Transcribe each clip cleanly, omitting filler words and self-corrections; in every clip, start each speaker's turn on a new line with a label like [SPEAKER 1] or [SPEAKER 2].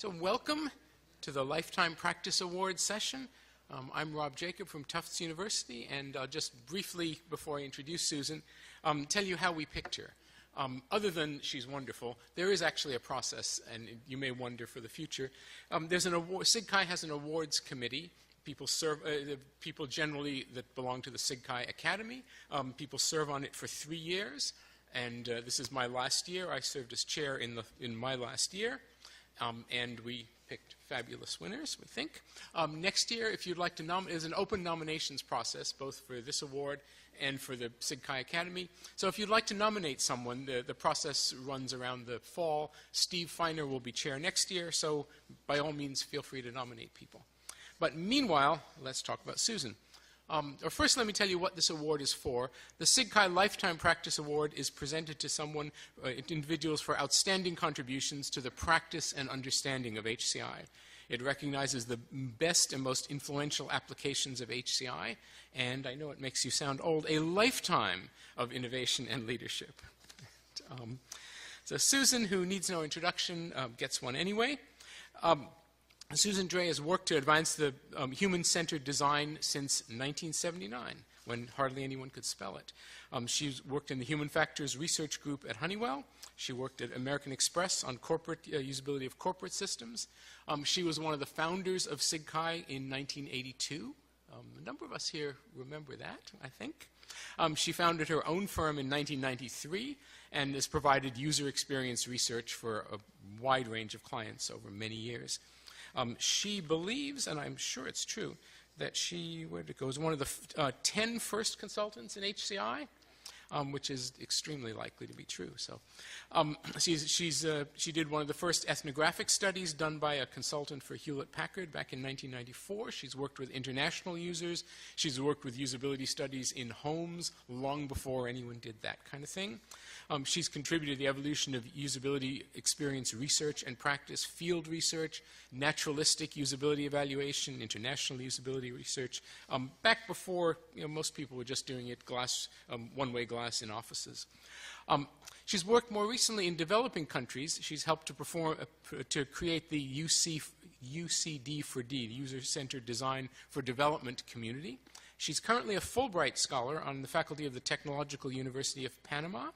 [SPEAKER 1] So welcome to the Lifetime Practice Awards session. I'm Rob Jacob from Tufts University, and I'll just briefly, before I introduce Susan, tell you how we picked her. Other than she's wonderful, there is actually a process, and you may wonder for the future. There's an award, SIGCHI has an awards committee. People serve, people generally that belong to the SIGCHI Academy. People serve on it for 3 years, and this is my last year. I served as chair in my last year. And we picked fabulous winners, we think. Next year, if you'd like to nominate, there's an open nominations process, both for this award and for the SIGCHI Academy. So if you'd like to nominate someone, the process runs around the fall. Steve Feiner will be chair next year, so by all means, feel free to nominate people. But meanwhile, let's talk about Susan. First, let me tell you what this award is for. The SIGCHI Lifetime Practice Award is presented to individuals for outstanding contributions to the practice and understanding of HCI. It recognizes the best and most influential applications of HCI, and I know it makes you sound old, a lifetime of innovation and leadership. So Susan, who needs no introduction, gets one anyway. Susan Dray has worked to advance the human-centered design since 1979, when hardly anyone could spell it. She's worked in the Human Factors Research Group at Honeywell. She worked at American Express on corporate usability of corporate systems. She was one of the founders of SIGCHI in 1982. A number of us here remember that, I think. She founded her own firm in 1993 and has provided user experience research for a wide range of clients over many years. She believes, and I'm sure it's true, that she, where'd it go, was one of the 10 first consultants in HCI, which is extremely likely to be true. So, she did one of the first ethnographic studies done by a consultant for Hewlett-Packard back in 1994. She's worked with international users. She's worked with usability studies in homes long before anyone did that kind of thing. She's contributed to the evolution of usability experience research and practice, field research, naturalistic usability evaluation, international usability research, back before most people were just doing it one-way glass in offices. She's worked more recently in developing countries. She's helped to create the UCD4D, the User-Centered Design for Development community. She's currently a Fulbright Scholar on the faculty of the Technological University of Panama.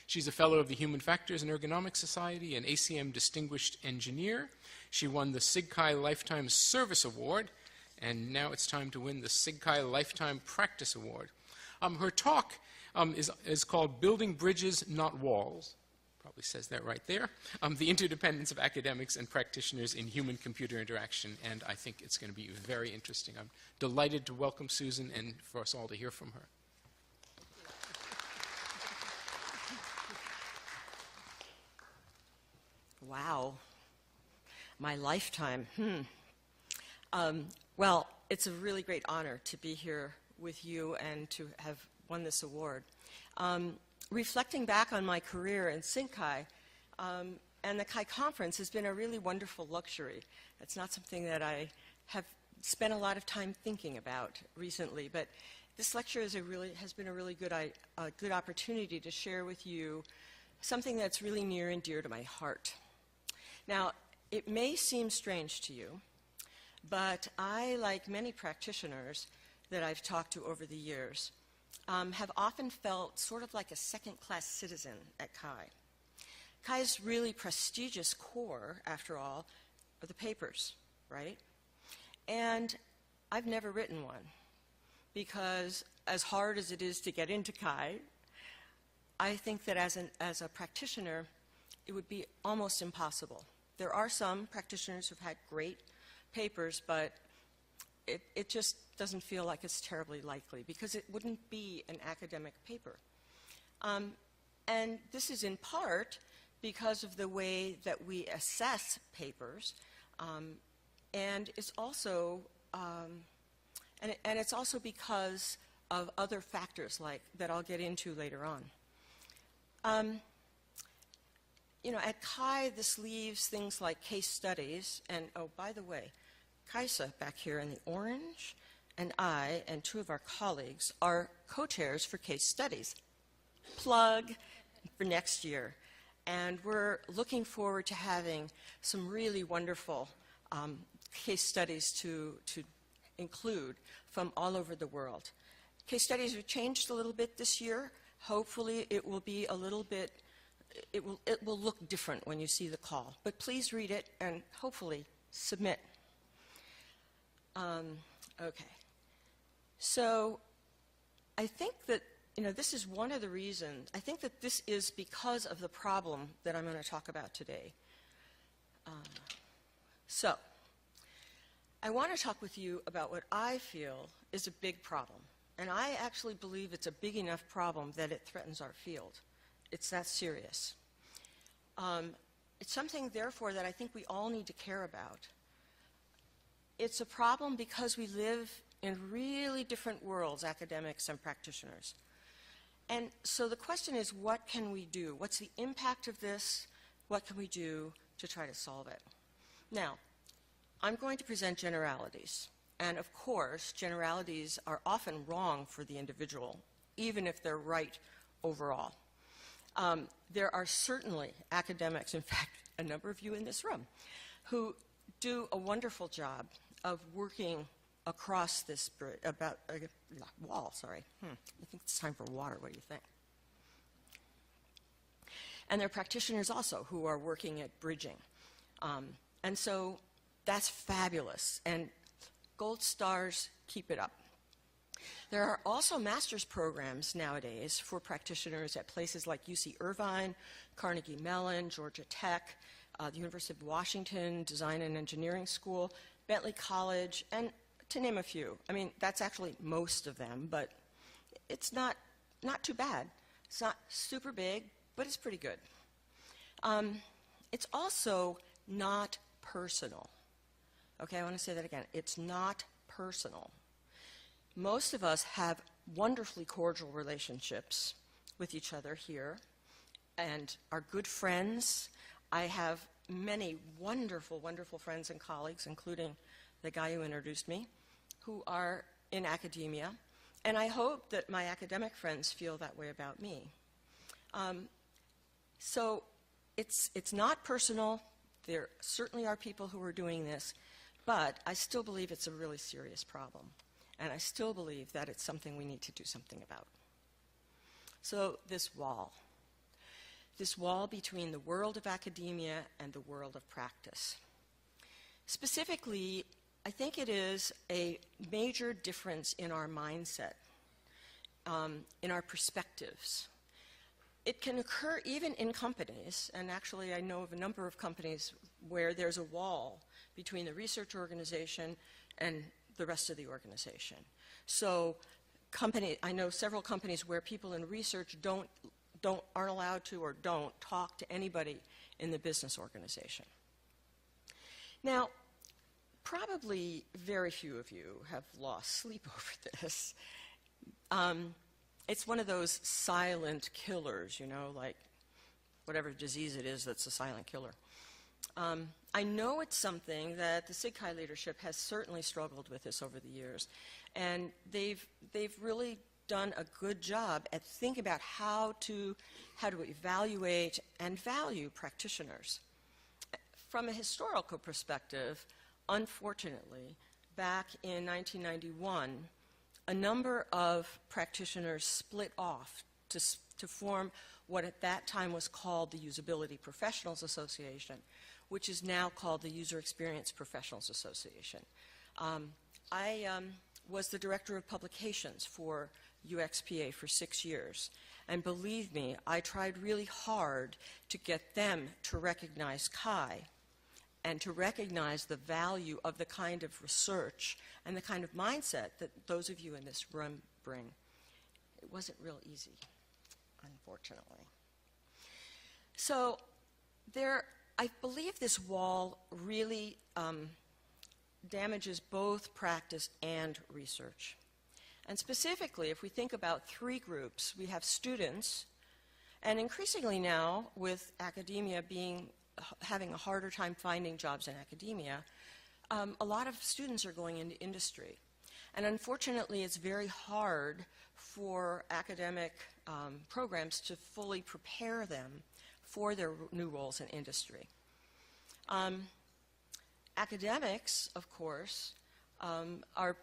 [SPEAKER 1] She's a fellow of the Human Factors and Ergonomics Society, an ACM Distinguished Engineer. She won the SIGCHI Lifetime Service Award, and now it's time to win the SIGCHI Lifetime Practice Award. Her talk is called Building Bridges, Not Walls. Probably says that right there. The interdependence of academics and practitioners in human-computer interaction, and I think it's going to be very interesting. I'm delighted to welcome Susan and for us all to hear from her.
[SPEAKER 2] Wow, my lifetime. Well, it's a really great honor to be here with you and to have won this award. Reflecting back on my career in SIGCHI, and the CHI conference has been a really wonderful luxury. It's not something that I have spent a lot of time thinking about recently, but this lecture has been a really good opportunity to share with you something that's really near and dear to my heart. Now, it may seem strange to you, but I, like many practitioners that I've talked to over the years, have often felt sort of like a second-class citizen at CHI. CHI's really prestigious core, after all, are the papers, right? And I've never written one because as hard as it is to get into CHI, I think that as a practitioner, it would be almost impossible. There are some practitioners who've had great papers, but it just doesn't feel like it's terribly likely because it wouldn't be an academic paper. And this is in part because of the way that we assess papers, and it's also it's also because of other factors that I'll get into later on. At CHI, this leaves things like case studies, and oh, by the way, Kaisa back here in the orange, and I and 2 of our colleagues are co-chairs for case studies. Plug for next year. And we're looking forward to having some really wonderful case studies to include from all over the world. Case studies have changed a little bit this year. Hopefully it will be a little bit, it will look different when you see the call. But please read it and hopefully submit. Okay. So I think that, this is one of the reasons, I think that this is because of the problem that I'm going to talk about today. So I want to talk with you about what I feel is a big problem. And I actually believe it's a big enough problem that it threatens our field. It's that serious. It's something, therefore, that I think we all need to care about. It's a problem because we live in really different worlds, academics and practitioners. And so the question is, what can we do? What's the impact of this? What can we do to try to solve it? Now, I'm going to present generalities. And of course, generalities are often wrong for the individual, even if they're right overall. There are certainly academics, in fact, a number of you in this room, who do a wonderful job of working across this wall. Sorry. I think it's time for water. What do you think? And there are practitioners also who are working at bridging. And so that's fabulous. And gold stars, keep it up. There are also master's programs nowadays for practitioners at places like UC Irvine, Carnegie Mellon, Georgia Tech, the University of Washington Design and Engineering School, Bentley College, and to name a few. I mean, that's actually most of them, but it's not too bad. It's not super big, but it's pretty good. It's also not personal. Okay, I want to say that again. It's not personal. Most of us have wonderfully cordial relationships with each other here and are good friends. I have many wonderful, wonderful friends and colleagues, including the guy who introduced me, who are in academia. And I hope that my academic friends feel that way about me. So it's not personal. There certainly are people who are doing this, but I still believe it's a really serious problem. And I still believe that it's something we need to do something about. So this wall between the world of academia and the world of practice. Specifically, I think it is a major difference in our mindset, in our perspectives. It can occur even in companies, and actually I know of a number of companies where there's a wall between the research organization and the rest of the organization. So I know several companies where people in research aren't allowed to or don't talk to anybody in the business organization. Now, probably very few of you have lost sleep over this. It's one of those silent killers, like whatever disease it is that's a silent killer. I know it's something that the SIGCHI leadership has certainly struggled with this over the years, and they've really done a good job at thinking about how to evaluate and value practitioners. From a historical perspective, unfortunately, back in 1991, a number of practitioners split off to form what at that time was called the Usability Professionals Association, which is now called the User Experience Professionals Association. I was the director of publications for UXPA for 6 years, and believe me, I tried really hard to get them to recognize CHI and to recognize the value of the kind of research and the kind of mindset that those of you in this room bring. It wasn't real easy, unfortunately. So I believe this wall really damages both practice and research. And specifically, if we think about 3 groups, we have students, and increasingly now with academia having a harder time finding jobs in academia, a lot of students are going into industry. And unfortunately, it's very hard for academic programs to fully prepare them for their new roles in industry. Academics, of course, are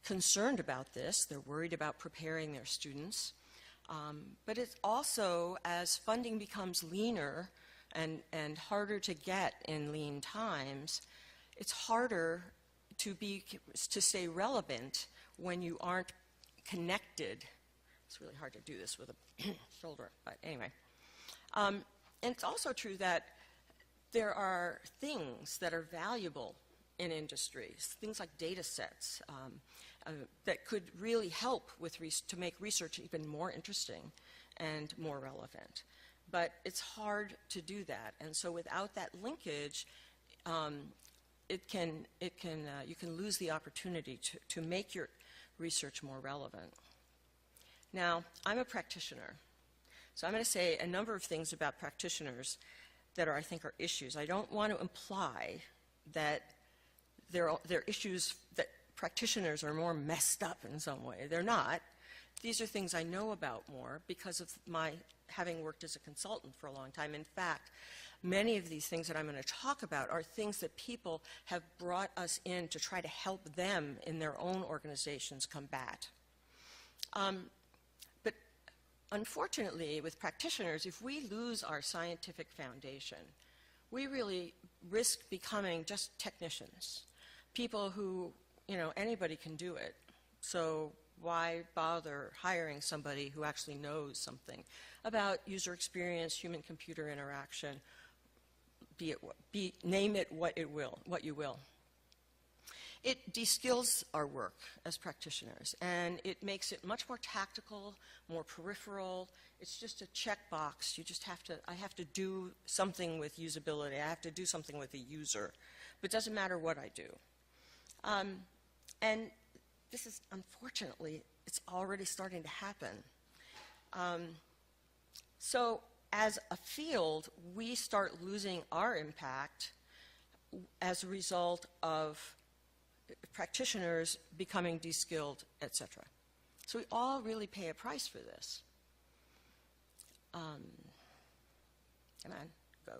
[SPEAKER 2] concerned about this. They're worried about preparing their students. But it's also, as funding becomes leaner and harder to get in lean times, it's harder to stay relevant when you aren't connected. It's really hard to do this with a shoulder, but anyway. And it's also true that there are things that are valuable in industries, things like data sets that could really help with to make research even more interesting and more relevant. But it's hard to do that, and so without that linkage, you can lose the opportunity to make your research more relevant. Now, I'm a practitioner, so I'm going to say a number of things about practitioners that I think are issues. I don't want to imply that they're issues that practitioners are more messed up in some way. They're not. These are things I know about more because of my having worked as a consultant for a long time. In fact, many of these things that I'm going to talk about are things that people have brought us in to try to help them in their own organizations combat. But unfortunately, with practitioners, if we lose our scientific foundation, we really risk becoming just technicians, people who, anybody can do it. So why bother hiring somebody who actually knows something about user experience, human-computer interaction, name it what you will. It de-skills our work as practitioners, and it makes it much more tactical, more peripheral. It's just a checkbox. I have to do something with usability. I have to do something with the user. But it doesn't matter what I do. And this is, unfortunately, it's already starting to happen. So as a field, we start losing our impact as a result of practitioners becoming de-skilled, etc. So we all really pay a price for this. Come on, go.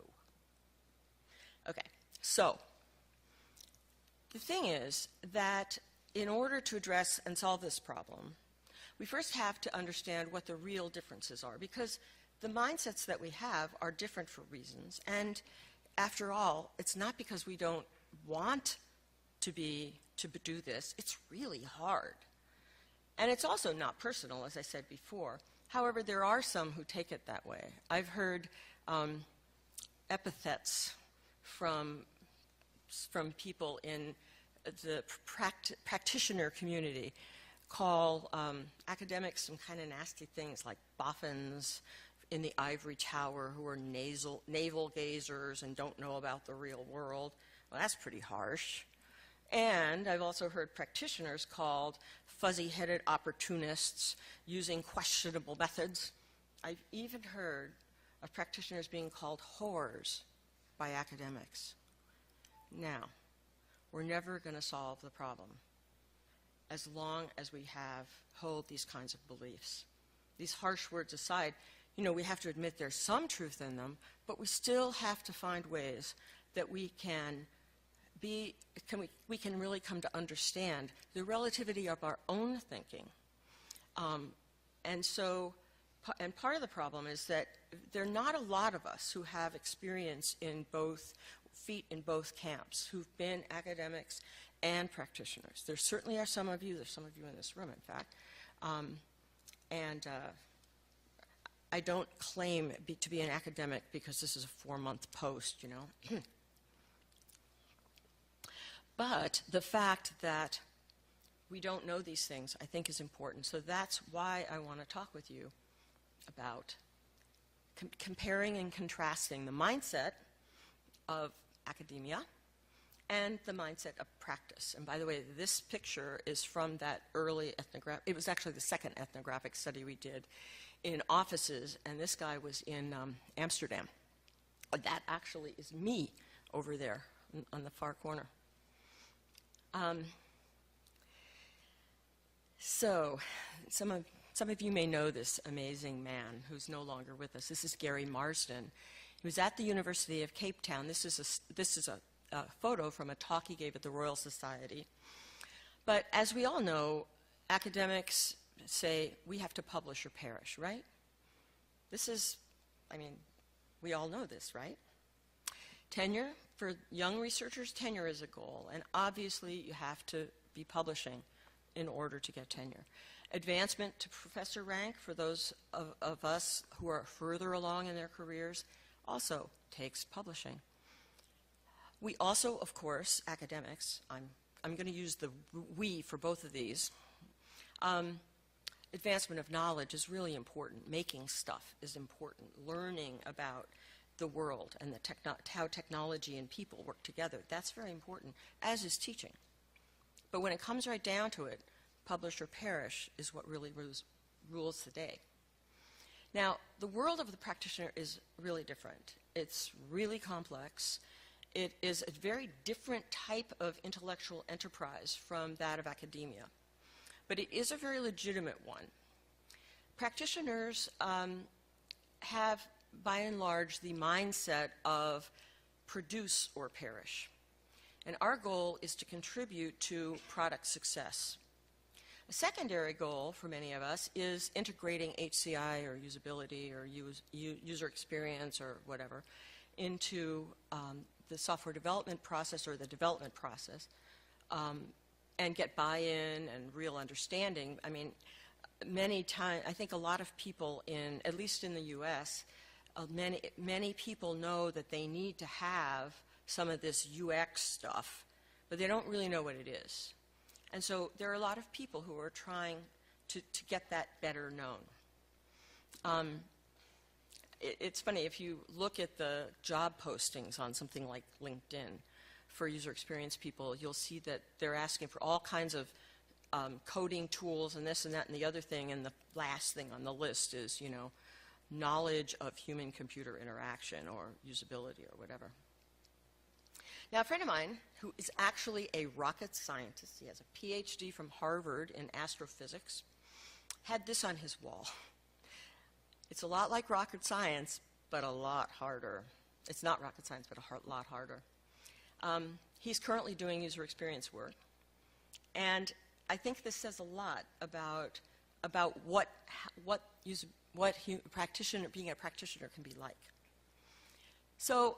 [SPEAKER 2] Okay, so the thing is that in order to address and solve this problem, we first have to understand what the real differences are, because the mindsets that we have are different for reasons. And after all, it's not because we don't want to do this. It's really hard. And it's also not personal, as I said before. However, there are some who take it that way. I've heard epithets from people in the practitioner community call academics some kind of nasty things like boffins in the ivory tower who are navel gazers and don't know about the real world. Well, that's pretty harsh. And I've also heard practitioners called fuzzy-headed opportunists using questionable methods. I've even heard of practitioners being called whores by academics. Now, we're never going to solve the problem as long as we hold these kinds of beliefs. These harsh words aside, we have to admit there's some truth in them, but we still have to find ways that we can really come to understand the relativity of our own thinking. And part of the problem is that there are not a lot of us who have experience in feet in both camps, who've been academics and practitioners. There certainly are some of you. There's some of you in this room, in fact. I don't claim to be an academic because this is a 4-month post, But the fact that we don't know these things, I think, is important. So that's why I want to talk with you about comparing and contrasting the mindset of academia and the mindset of practice. And by the way, this picture is from that early ethnographic. It was actually the second ethnographic study we did in offices, and this guy was in Amsterdam. That actually is me over there on the far corner. So some Some of you may know this amazing man who's no longer with us. This is Gary Marsden. He was at the University of Cape Town. This is a photo from a talk he gave at the Royal Society. But as we all know, academics say we have to publish or perish, right? This is, I mean, we all know this, right? Tenure, for young researchers, tenure is a goal, and obviously you have to be publishing in order to get tenure. Advancement to professor rank for those of us who are further along in their careers also takes publishing. We also, of course, academics, I'm going to use the we for both of these. Advancement of knowledge is really important. Making stuff is important. Learning about the world and how technology and people work together, that's very important, as is teaching. But when it comes right down to it, publish or perish is what really rules the day. Now, the world of the practitioner is really different. It's really complex. It is a very different type of intellectual enterprise from that of academia. But it is a very legitimate one. Practitioners have, by and large, the mindset of produce or perish. And our goal is to contribute to product success. A secondary goal for many of us is integrating HCI or usability or user experience or whatever into the software development process or the development process and get buy-in and real understanding. I mean, many times, I think a lot of people at least in the US, many people know that they need to have some of this UX stuff, but they don't really know what it is. And so there are a lot of people who are trying to get that better known. It's funny, if you look at the job postings on something like LinkedIn for user experience people, you'll see that they're asking for all kinds of coding tools and this and that and the other thing, and the last thing on the list is, knowledge of human-computer interaction or usability or whatever. Now, a friend of mine who is actually a rocket scientist, he has a PhD from Harvard in astrophysics, had this on his wall. It's a lot like rocket science, but a lot harder. It's not rocket science, but a lot harder. He's currently doing user experience work, and I think this says a lot about what being a practitioner can be like. So,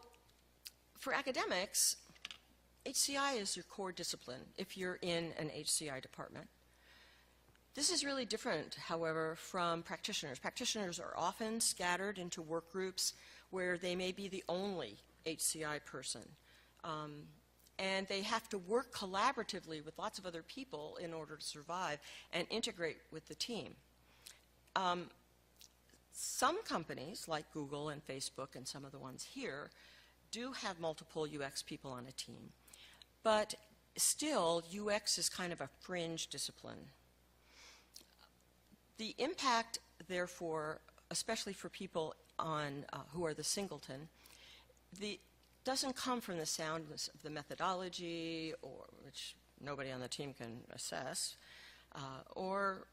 [SPEAKER 2] for academics, HCI is your core discipline if you're in an HCI department. This is really different, however, from practitioners. Practitioners are often scattered into work groups where they may be the only HCI person. And they have to work collaboratively with lots of other people in order to survive and integrate with the team. Some companies, like Google and Facebook and some of the ones here, do have multiple UX people on a team. But still, UX is kind of a fringe discipline. The impact, therefore, especially for people who are the singleton, doesn't come from the soundness of the methodology, which nobody on the team can assess, or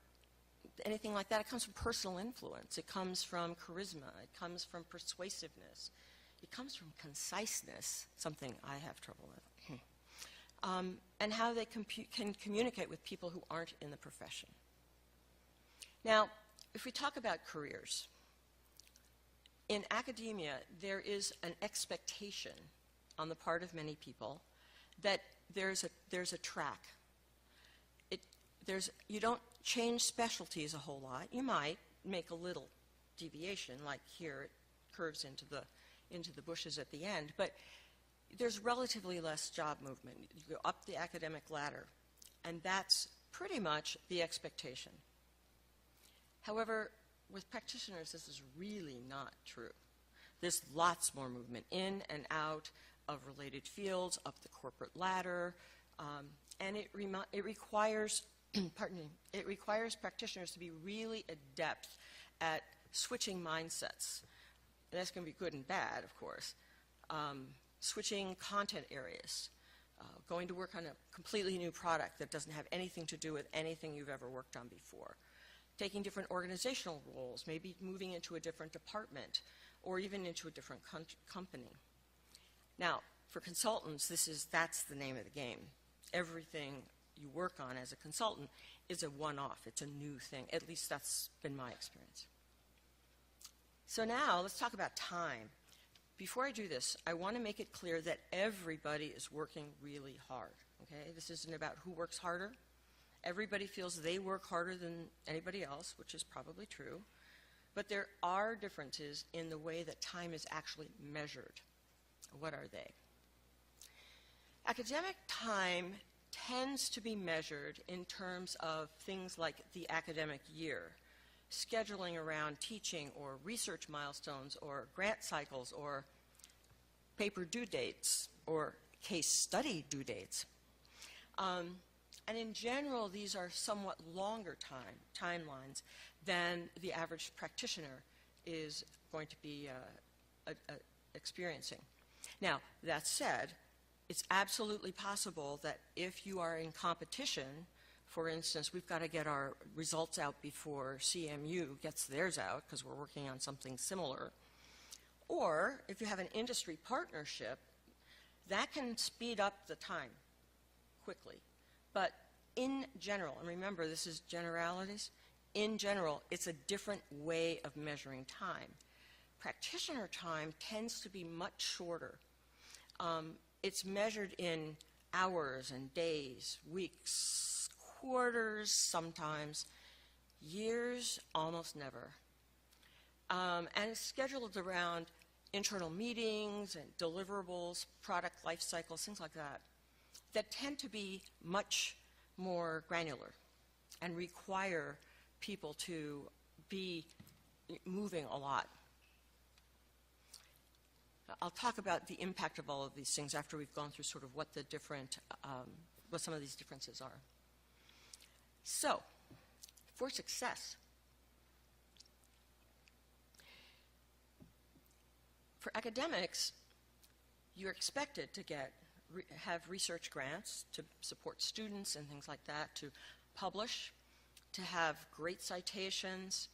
[SPEAKER 2] anything like that. It comes from personal influence. It comes from charisma. It comes from persuasiveness. It comes from conciseness, something I have trouble with, and how they can communicate with people who aren't in the profession. Now, if we talk about careers, in academia, there is an expectation on the part of many people that there's a track. You don't change specialties a whole lot. You might make a little deviation, like here it curves into the bushes at the end, but there's relatively less job movement. You go up the academic ladder, and that's pretty much the expectation. However, with practitioners, this is really not true. There's lots more movement in and out of related fields, up the corporate ladder, and it requires, it requires practitioners to be really adept at switching mindsets. And that's going to be good and bad, of course. Switching content areas, going to work on a completely new product that doesn't have anything to do with anything you've ever worked on before. taking different organizational roles, maybe moving into a different department, or even into a different company. Now, for consultants, that's the name of the game. Everything you work on as a consultant is a one-off. It's a new thing. At least that's been my experience. So now let's talk about time. Before I do this, I want to make it clear that everybody is working really hard. Okay? This isn't about who works harder. Everybody feels they work harder than anybody else, which is probably true. But there are differences in the way that time is actually measured. What are they? Academic time tends to be measured in terms of things like the academic year, scheduling around teaching or research milestones or grant cycles or paper due dates or case study due dates. And in general, these are somewhat longer timelines than the average practitioner is going to be experiencing. Now, that said, it's absolutely possible that if you are in competition, for instance, we've got to get our results out before CMU gets theirs out because we're working on something similar, or if you have an industry partnership, that can speed up the time quickly. But in general, and remember this is generalities, in general, it's a different way of measuring time. Practitioner time tends to be much shorter. It's measured in hours and days, weeks, quarters sometimes, years almost never. And it's scheduled around internal meetings and deliverables, product life cycles, things like that, that tend to be much more granular and require people to be moving a lot. I'll talk about the impact of all of these things after we've gone through sort of what the different, what some of these differences are. So, for success, for academics, you're expected to have research grants to support students and things like that, to publish, to have great citations,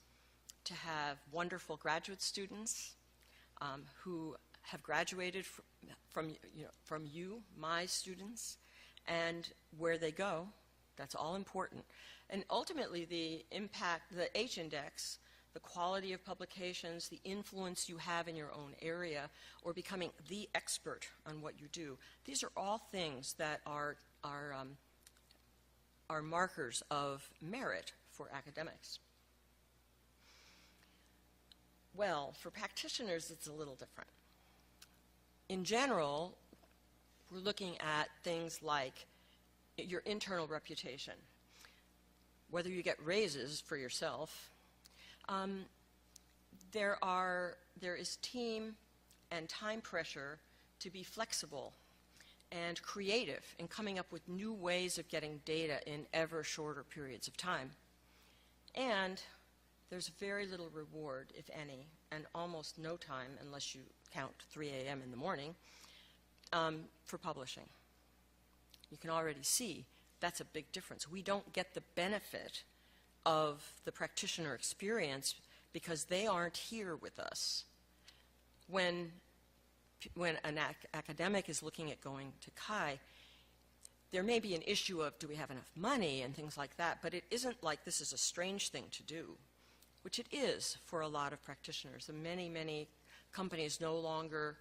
[SPEAKER 2] to have wonderful graduate students who have graduated from you, my students, and where they go. That's all important. And ultimately, the impact, the H-index, the quality of publications, the influence you have in your own area, or becoming the expert on what you do, these are all things that are markers of merit for academics. Well, for practitioners, it's a little different. In general, we're looking at things like your internal reputation, whether you get raises for yourself. There is team and time pressure to be flexible and creative in coming up with new ways of getting data in ever shorter periods of time. And there's very little reward, if any, and almost no time, unless you count 3 a.m. in the morning, for publishing. You can already see that's a big difference. We don't get the benefit of the practitioner experience because they aren't here with us. When an academic is looking at going to CHI, there may be an issue of do we have enough money and things like that, but it isn't like this is a strange thing to do, which it is for a lot of practitioners. And many, many companies no longer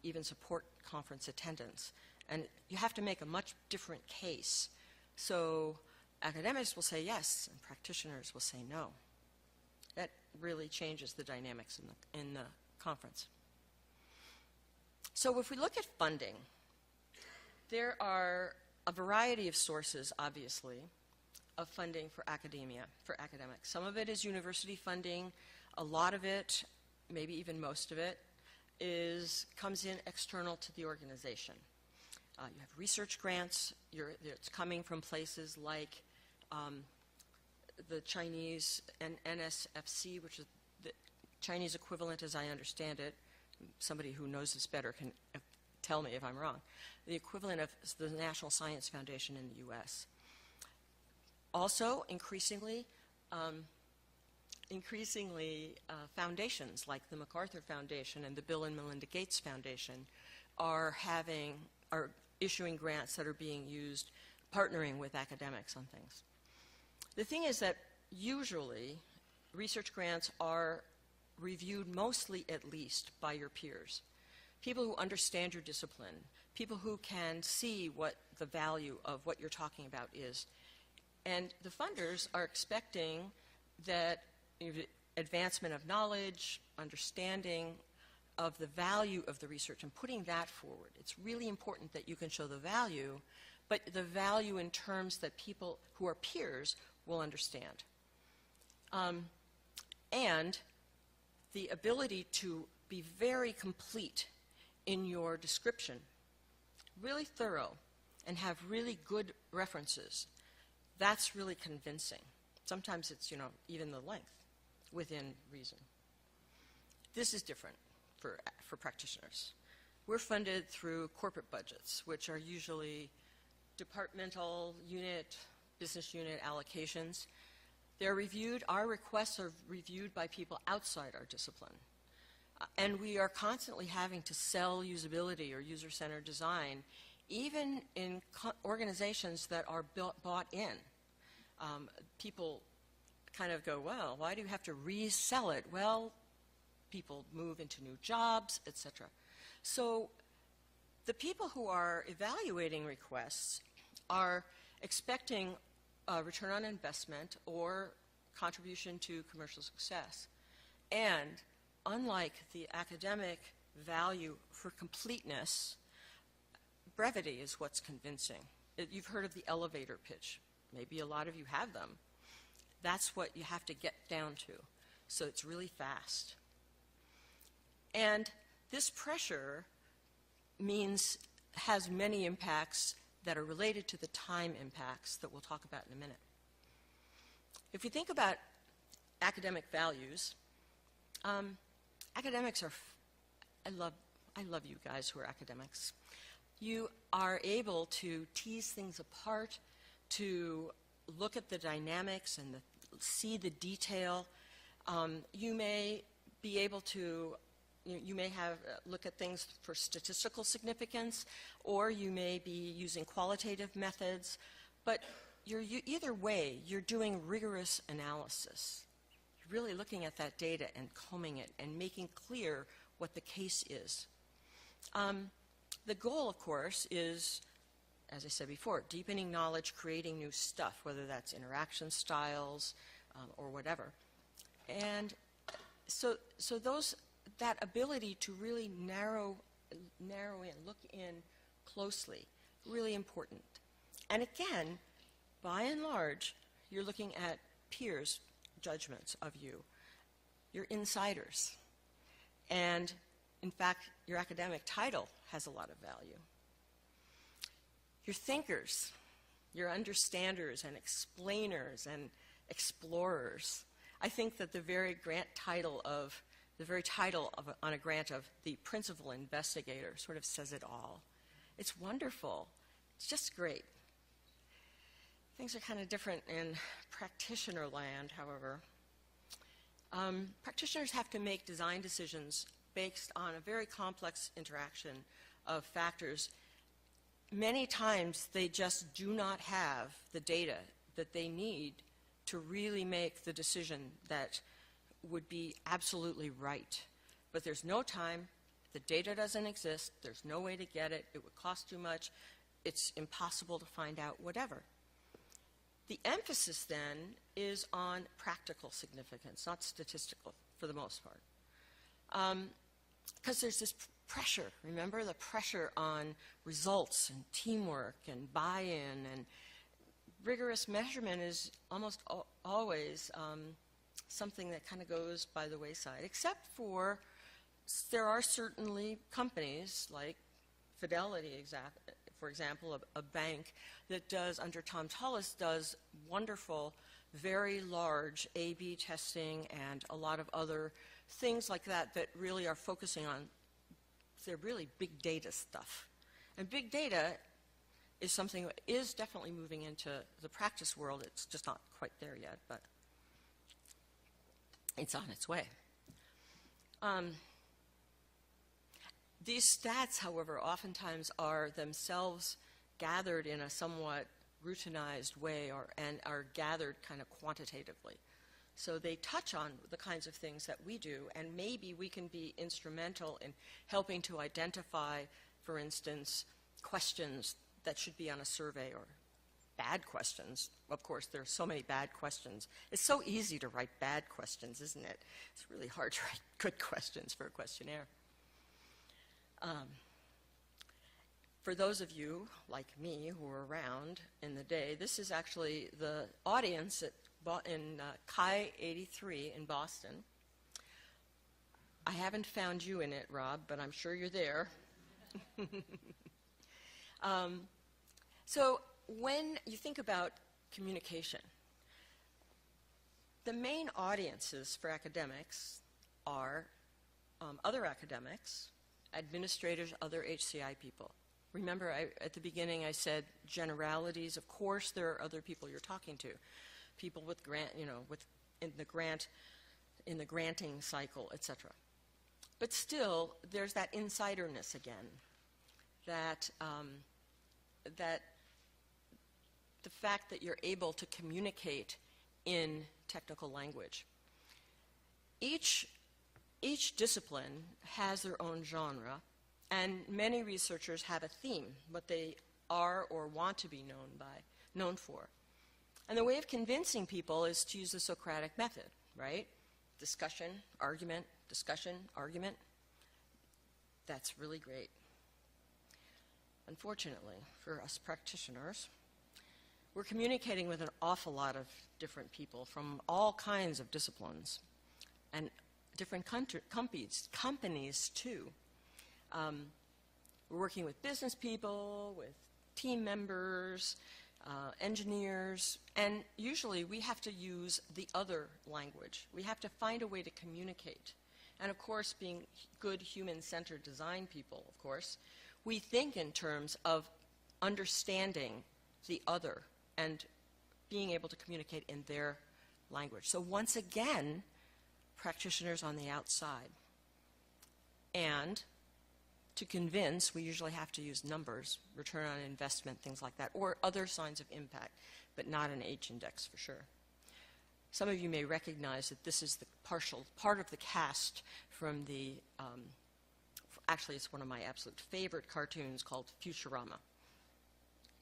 [SPEAKER 2] even support conference attendance. And you have to make a much different case. So academics will say yes, and practitioners will say no. That really changes the dynamics in the conference. So if we look at funding, there are a variety of sources, obviously, of funding for academia, for academics. Some of it is university funding. A lot of it, maybe even most of it, comes in external to the organization. You have research grants. It's coming from places like the Chinese NSFC, which is the Chinese equivalent, as I understand it. Somebody who knows this better can tell me if I'm wrong. The equivalent of the National Science Foundation in the U.S. Also, increasingly, increasingly foundations like the MacArthur Foundation and the Bill and Melinda Gates Foundation are issuing grants that are being used, partnering with academics on things. The thing is that usually research grants are reviewed mostly, at least, by your peers, people who understand your discipline, people who can see what the value of what you're talking about is. And the funders are expecting that advancement of knowledge, understanding of the value of the research, and putting that forward. It's really important that you can show the value, but the value in terms that people who are peers will understand. And the ability to be very complete in your description, really thorough, and have really good references. That's really convincing. Sometimes it's, even the length within reason. This is different for practitioners. We're funded through corporate budgets, which are usually departmental unit, business unit allocations. They're reviewed, our requests are reviewed by people outside our discipline. And we are constantly having to sell usability or user-centered design, even in organizations that are bought in. People kind of go, well, why do you have to resell it? Well, people move into new jobs, etc. So the people who are evaluating requests are expecting a return on investment or contribution to commercial success. And unlike the academic value for completeness, brevity is what's convincing. You've heard of the elevator pitch. Maybe a lot of you have them. That's what you have to get down to. So it's really fast. And this pressure has many impacts that are related to the time impacts that we'll talk about in a minute. If you think about academic values, academics are, I love you guys who are academics. You are able to tease things apart, to look at the dynamics and see the detail. You may be able to, you may have look at things for statistical significance, or you may be using qualitative methods, but either way, you're doing rigorous analysis. You're really looking at that data and combing it and making clear what the case is. The goal, of course, is, as I said before, deepening knowledge, creating new stuff, whether that's interaction styles or whatever. And so that ability to really narrow in, look in closely, really important. And again, by and large, you're looking at peers' judgments of you. You're insiders. And in fact, your academic title has a lot of value. You're thinkers, you're understanders and explainers and explorers. I think that the very title on a grant of the principal investigator sort of says it all. It's wonderful. It's just great. Things are kind of different in practitioner land, however. Practitioners have to make design decisions based on a very complex interaction of factors. Many times they just do not have the data that they need to really make the decision that would be absolutely right. But there's no time, the data doesn't exist, there's no way to get it, it would cost too much, it's impossible to find out, whatever. The emphasis then is on practical significance, not statistical for the most part. Because there's this pressure, remember the pressure on results and teamwork and buy-in, and rigorous measurement is almost always something that kind of goes by the wayside, except for there are certainly companies like Fidelity, for example, a bank that does, under Tom Tullis, does wonderful, very large A/B testing and a lot of other things like that that really are focusing on, they're really big data stuff. And big data is something that is definitely moving into the practice world. It's just not quite there yet, but It's on its way. These stats, however, oftentimes are themselves gathered in a somewhat routinized way and are gathered kind of quantitatively. So they touch on the kinds of things that we do, and maybe we can be instrumental in helping to identify, for instance, questions that should be on a survey or bad questions. Of course, there are so many bad questions. It's so easy to write bad questions, isn't it? It's really hard to write good questions for a questionnaire. For those of you, like me, who were around in the day, this is actually the audience in Chi 83 in Boston. I haven't found you in it, Rob, but I'm sure you're there. So when you think about communication, the main audiences for academics are other academics, administrators, other HCI people. Remember, at the beginning I said generalities. Of course, there are other people you're talking to, people with in the granting cycle, etc. But still, there's that insiderness again, that the fact that you're able to communicate in technical language. Each discipline has their own genre, and many researchers have a theme, what they are or want to be known for. And the way of convincing people is to use the Socratic method, right? Discussion, argument, discussion, argument. That's really great. Unfortunately, for us practitioners, we're communicating with an awful lot of different people from all kinds of disciplines and different companies too. We're working with business people, with team members, engineers, and usually we have to use the other language. We have to find a way to communicate. And of course, being good human-centered design people, of course, we think in terms of understanding the other and being able to communicate in their language. So once again, practitioners on the outside. And to convince, we usually have to use numbers, return on investment, things like that, or other signs of impact, but not an H index for sure. Some of you may recognize that this is the part of the cast from the, actually it's one of my absolute favorite cartoons called Futurama,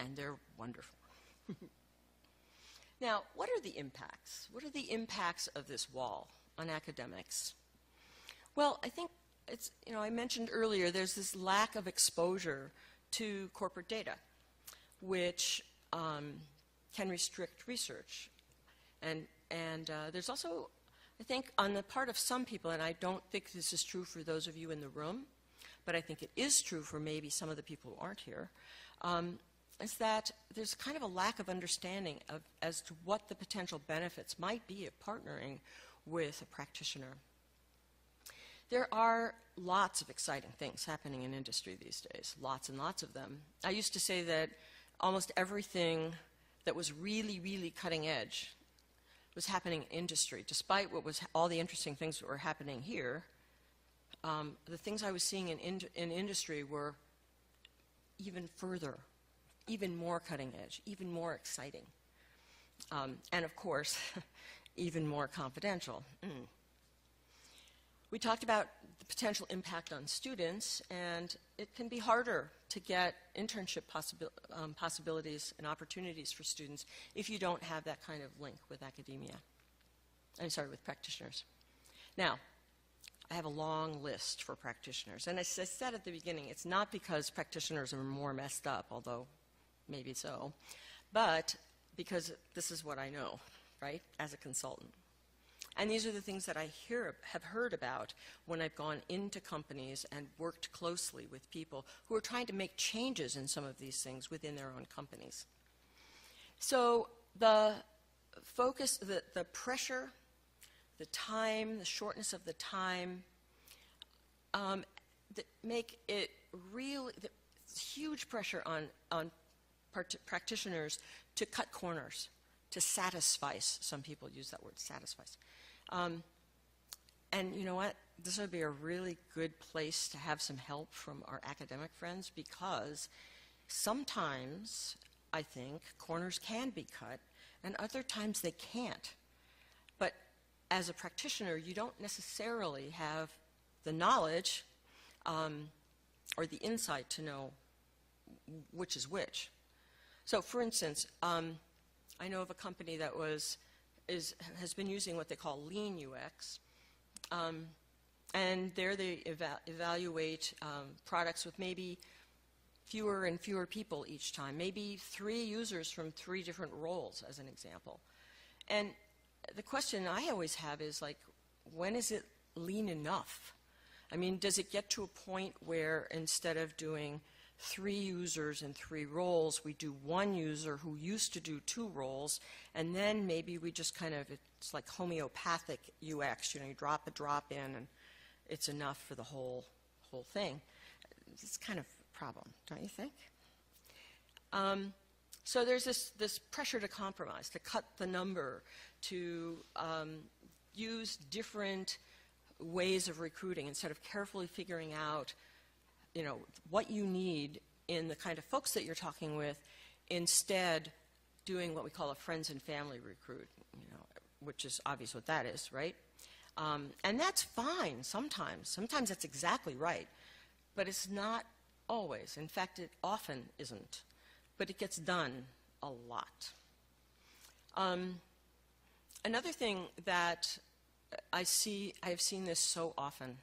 [SPEAKER 2] and they're wonderful. Now, what are the impacts? What are the impacts of this wall on academics? Well, I think it's, I mentioned earlier, there's this lack of exposure to corporate data, which can restrict research. And there's also, I think, on the part of some people, and I don't think this is true for those of you in the room, but I think it is true for maybe some of the people who aren't here, is that there's kind of a lack of understanding as to what the potential benefits might be of partnering with a practitioner. There are lots of exciting things happening in industry these days, lots and lots of them. I used to say that almost everything that was really, really cutting edge was happening in industry. Despite all the interesting things that were happening here, the things I was seeing in industry were even further, even more cutting edge, even more exciting. And of course, even more confidential. We talked about the potential impact on students, and it can be harder to get internship possibilities and opportunities for students if you don't have that kind of link with academia. With practitioners. Now, I have a long list for practitioners, and as I said at the beginning, it's not because practitioners are more messed up, although maybe so, but because this is what I know, right, as a consultant. And these are the things that I have heard about when I've gone into companies and worked closely with people who are trying to make changes in some of these things within their own companies. So the focus, the pressure, the time, the shortness of the time, that make it really huge pressure on practitioners to cut corners, to satisfice. Some people use that word, satisfice. And you know what? This would be a really good place to have some help from our academic friends, because sometimes I think corners can be cut and other times they can't. But as a practitioner, you don't necessarily have the knowledge or the insight to know which is which. So for instance, I know of a company that has been using what they call lean UX. And there they evaluate products with maybe fewer and fewer people each time, maybe 3 users from 3 different roles, as an example. And the question I always have is, like, when is it lean enough? I mean, does it get to a point where instead of doing 3 users and 3 roles, we do 1 user who used to do 2 roles, and then maybe we just kind of, it's like homeopathic UX, you know, you drop a drop in and it's enough for the whole thing. It's kind of a problem, don't you think? So there's this pressure to compromise, to cut the number, to use different ways of recruiting instead of carefully figuring out, you know, what you need in the kind of folks that you're talking with, instead doing what we call a friends and family recruit, you know, which is obvious what that is, right? And that's fine sometimes. Sometimes that's exactly right. But it's not always. In fact, it often isn't. But it gets done a lot. Another thing that I have seen this so often,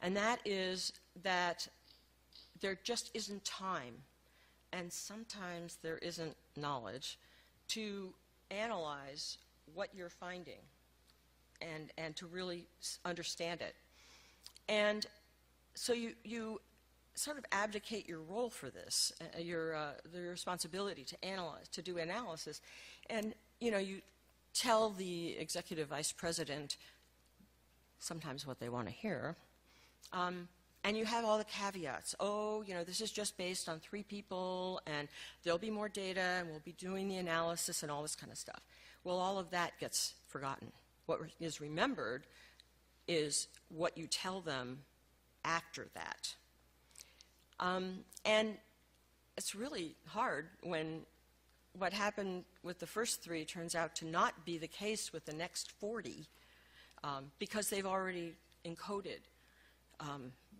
[SPEAKER 2] and that is that there just isn't time, and sometimes there isn't knowledge, to analyze what you're finding and to really understand it. And so you sort of abdicate your role for this, the responsibility to analyze, to do analysis. And, you know, you tell the executive vice president sometimes what they want to hear, and you have all the caveats. Oh, you know, this is just based on 3 people, and there'll be more data, and we'll be doing the analysis and all this kind of stuff. Well, all of that gets forgotten. What is remembered is what you tell them after that. And it's really hard when what happened with the first 3 turns out to not be the case with the next 40, because they've already encoded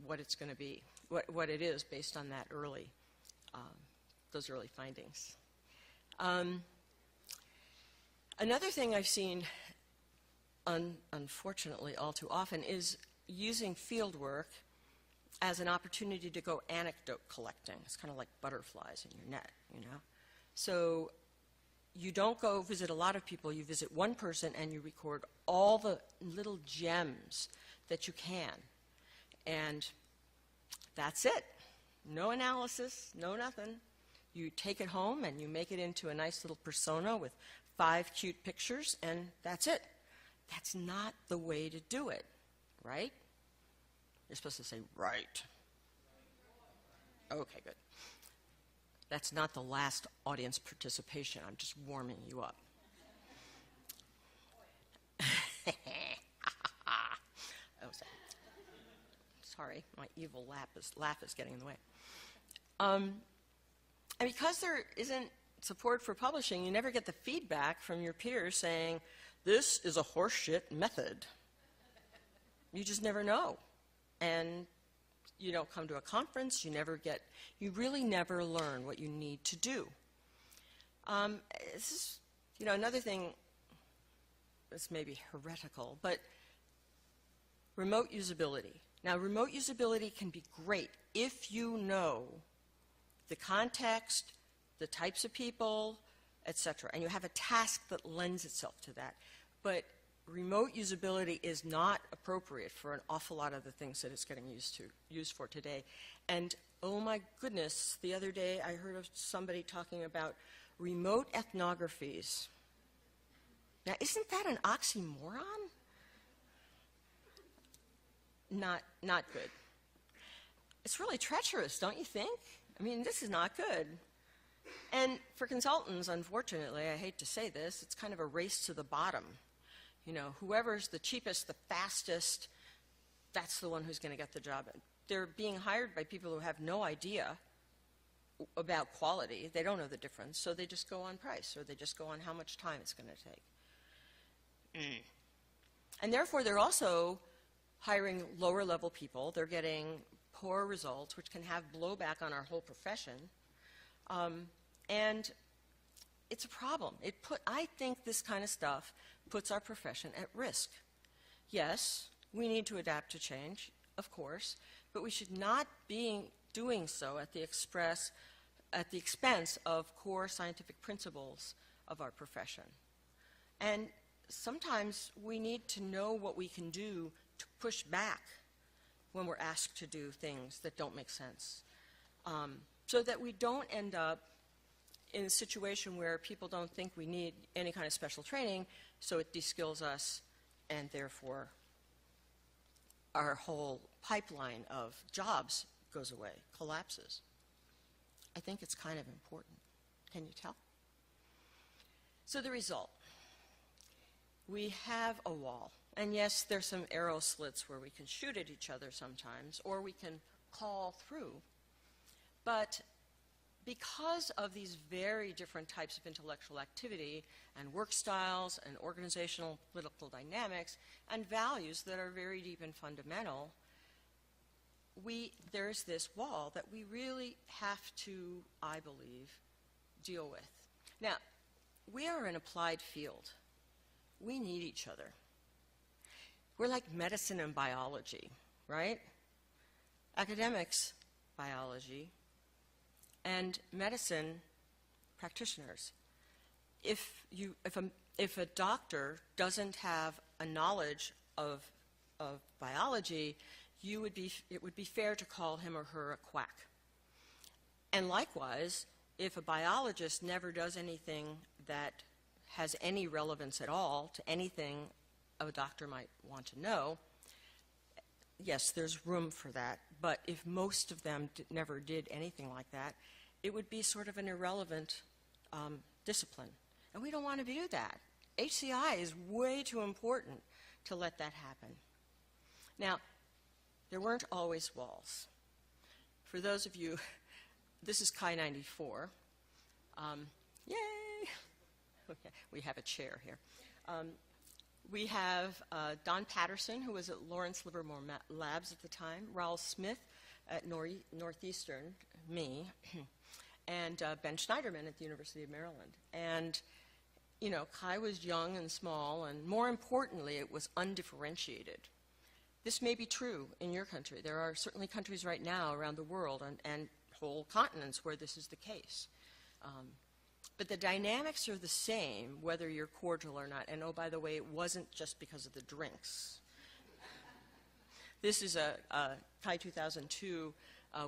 [SPEAKER 2] what it's going to be, what it is based on that those early findings. Another thing I've seen, unfortunately all too often, is using field work as an opportunity to go anecdote collecting. It's kind of like butterflies in your net, you know. So you don't go visit a lot of people, you visit one person and you record all the little gems that you can. And that's it. No analysis, no nothing. You take it home and you make it into a nice little persona with 5 cute pictures, and that's it. That's not the way to do it, right? You're supposed to say, right. Okay, good. That's not the last audience participation. I'm just warming you up. Oh, sorry, my evil laugh is getting in the way. And because there isn't support for publishing, you never get the feedback from your peers saying, this is a horseshit method. You just never know. And you don't come to a conference, you really never learn what you need to do. This is, you know, another thing that's maybe heretical, but remote usability. Now, remote usability can be great if you know the context, the types of people, etc., and you have a task that lends itself to that. But remote usability is not appropriate for an awful lot of the things that it's getting used for today. And oh my goodness, the other day I heard of somebody talking about remote ethnographies. Now, isn't that an oxymoron? Not good. It's really treacherous, don't you think? I mean, this is not good. And for consultants, unfortunately, I hate to say this, it's kind of a race to the bottom. You know, whoever's the cheapest, the fastest, that's the one who's going to get the job. They're being hired by people who have no idea about quality. They don't know the difference, so they just go on price, or they just go on how much time it's going to take. And therefore, they're also hiring lower-level people. They're getting poor results, which can have blowback on our whole profession. And it's a problem. I think this kind of stuff puts our profession at risk. Yes, we need to adapt to change, of course, but we should not be doing so at the expense of core scientific principles of our profession. And sometimes we need to know what we can do to push back when we're asked to do things that don't make sense, so that we don't end up in a situation where people don't think we need any kind of special training, so it de-skills us, and therefore our whole pipeline of jobs goes away, collapses. I think it's kind of important. Can you tell? So the result, we have a wall. And yes, there's some arrow slits where we can shoot at each other sometimes, or we can call through. But because of these very different types of intellectual activity and work styles and organizational political dynamics and values that are very deep and fundamental, there's this wall that we really have to, I believe, deal with. Now, we are an applied field. We need each other. We're like medicine and biology, right? Academics, biology, and medicine practitioners. If a doctor doesn't have a knowledge of biology, it would be fair to call him or her a quack. And likewise, if a biologist never does anything that has any relevance at all to anything a doctor might want to know, yes, there's room for that. But if most of them never did anything like that, it would be sort of an irrelevant discipline. And we don't want to do that. HCI is way too important to let that happen. Now, there weren't always walls. For those of you, this is Chi 94. Yay! Okay, we have a chair here. We have Don Patterson, who was at Lawrence Livermore Labs at the time, Raoul Smith at Northeastern, me, and Ben Schneiderman at the University of Maryland. And, you know, Chi was young and small, and more importantly, it was undifferentiated. This may be true in your country. There are certainly countries right now around the world and whole continents where this is the case. But the dynamics are the same, whether you're cordial or not. And oh, by the way, it wasn't just because of the drinks. This is a Chi 2002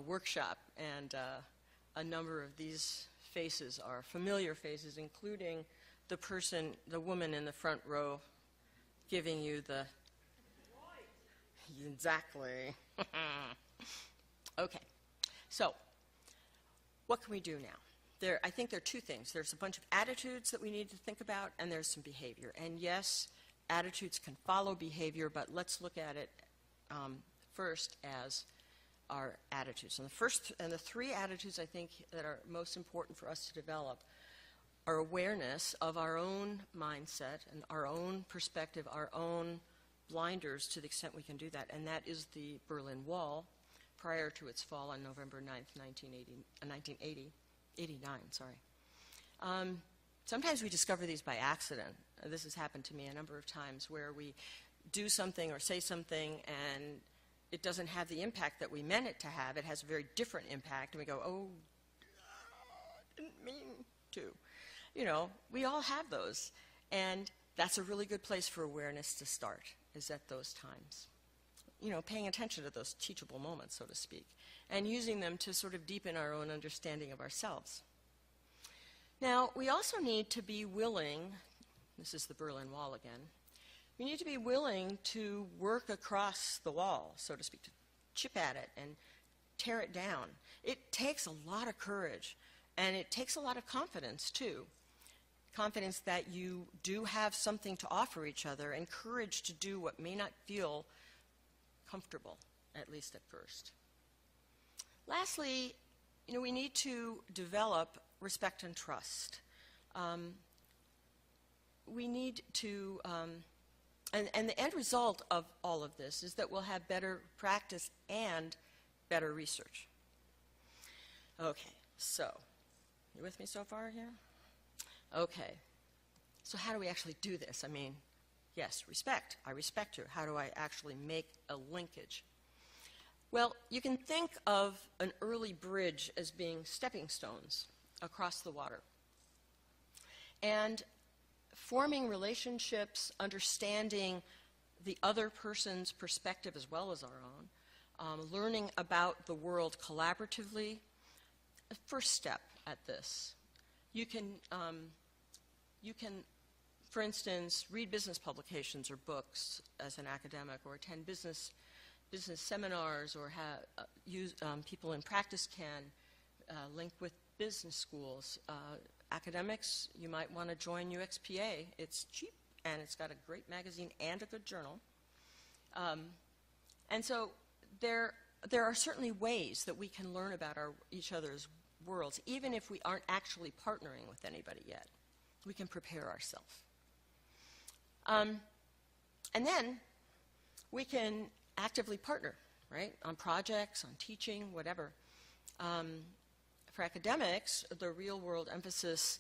[SPEAKER 2] workshop, and a number of these faces are familiar faces, including the woman in the front row giving you the... Exactly. Okay. So, what can we do now? I think there are two things. There's a bunch of attitudes that we need to think about, and there's some behavior. And yes, attitudes can follow behavior, but let's look at it first as our attitudes. And the three attitudes I think that are most important for us to develop are awareness of our own mindset and our own perspective, our own blinders to the extent we can do that, and that is the Berlin Wall prior to its fall on November 9th, 1989. Sometimes we discover these by accident. This has happened to me a number of times where we do something or say something and it doesn't have the impact that we meant it to have. It has a very different impact, and we go, oh, I didn't mean to. You know, we all have those, and that's a really good place for awareness to start, is at those times. You know, paying attention to those teachable moments, so to speak, and using them to sort of deepen our own understanding of ourselves. Now, we also need to be willing, this is the Berlin Wall again, we need to be willing to work across the wall, so to speak, to chip at it and tear it down. It takes a lot of courage, and it takes a lot of confidence, too. Confidence that you do have something to offer each other, and courage to do what may not feel comfortable, at least at first. Lastly, we need to develop respect and trust. We need to, and the end result of all of this is that we'll have better practice and better research. Okay, so, you with me so far here? Okay, so how do we actually do this? I mean, yes, respect. I respect you. How do I actually make a linkage? Well, you can think of an early bridge as being stepping stones across the water. And forming relationships, understanding the other person's perspective as well as our own, learning about the world collaboratively, a first step at this. You can, for instance, read business publications or books as an academic, or attend business seminars, or people in practice can link with business schools. Academics, you might want to join UXPA. It's cheap, and it's got a great magazine and a good journal. And so there are certainly ways that we can learn about each other's worlds, even if we aren't actually partnering with anybody yet. We can prepare ourselves. And then we can actively partner, right, on projects, on teaching, whatever. For academics, the real-world emphasis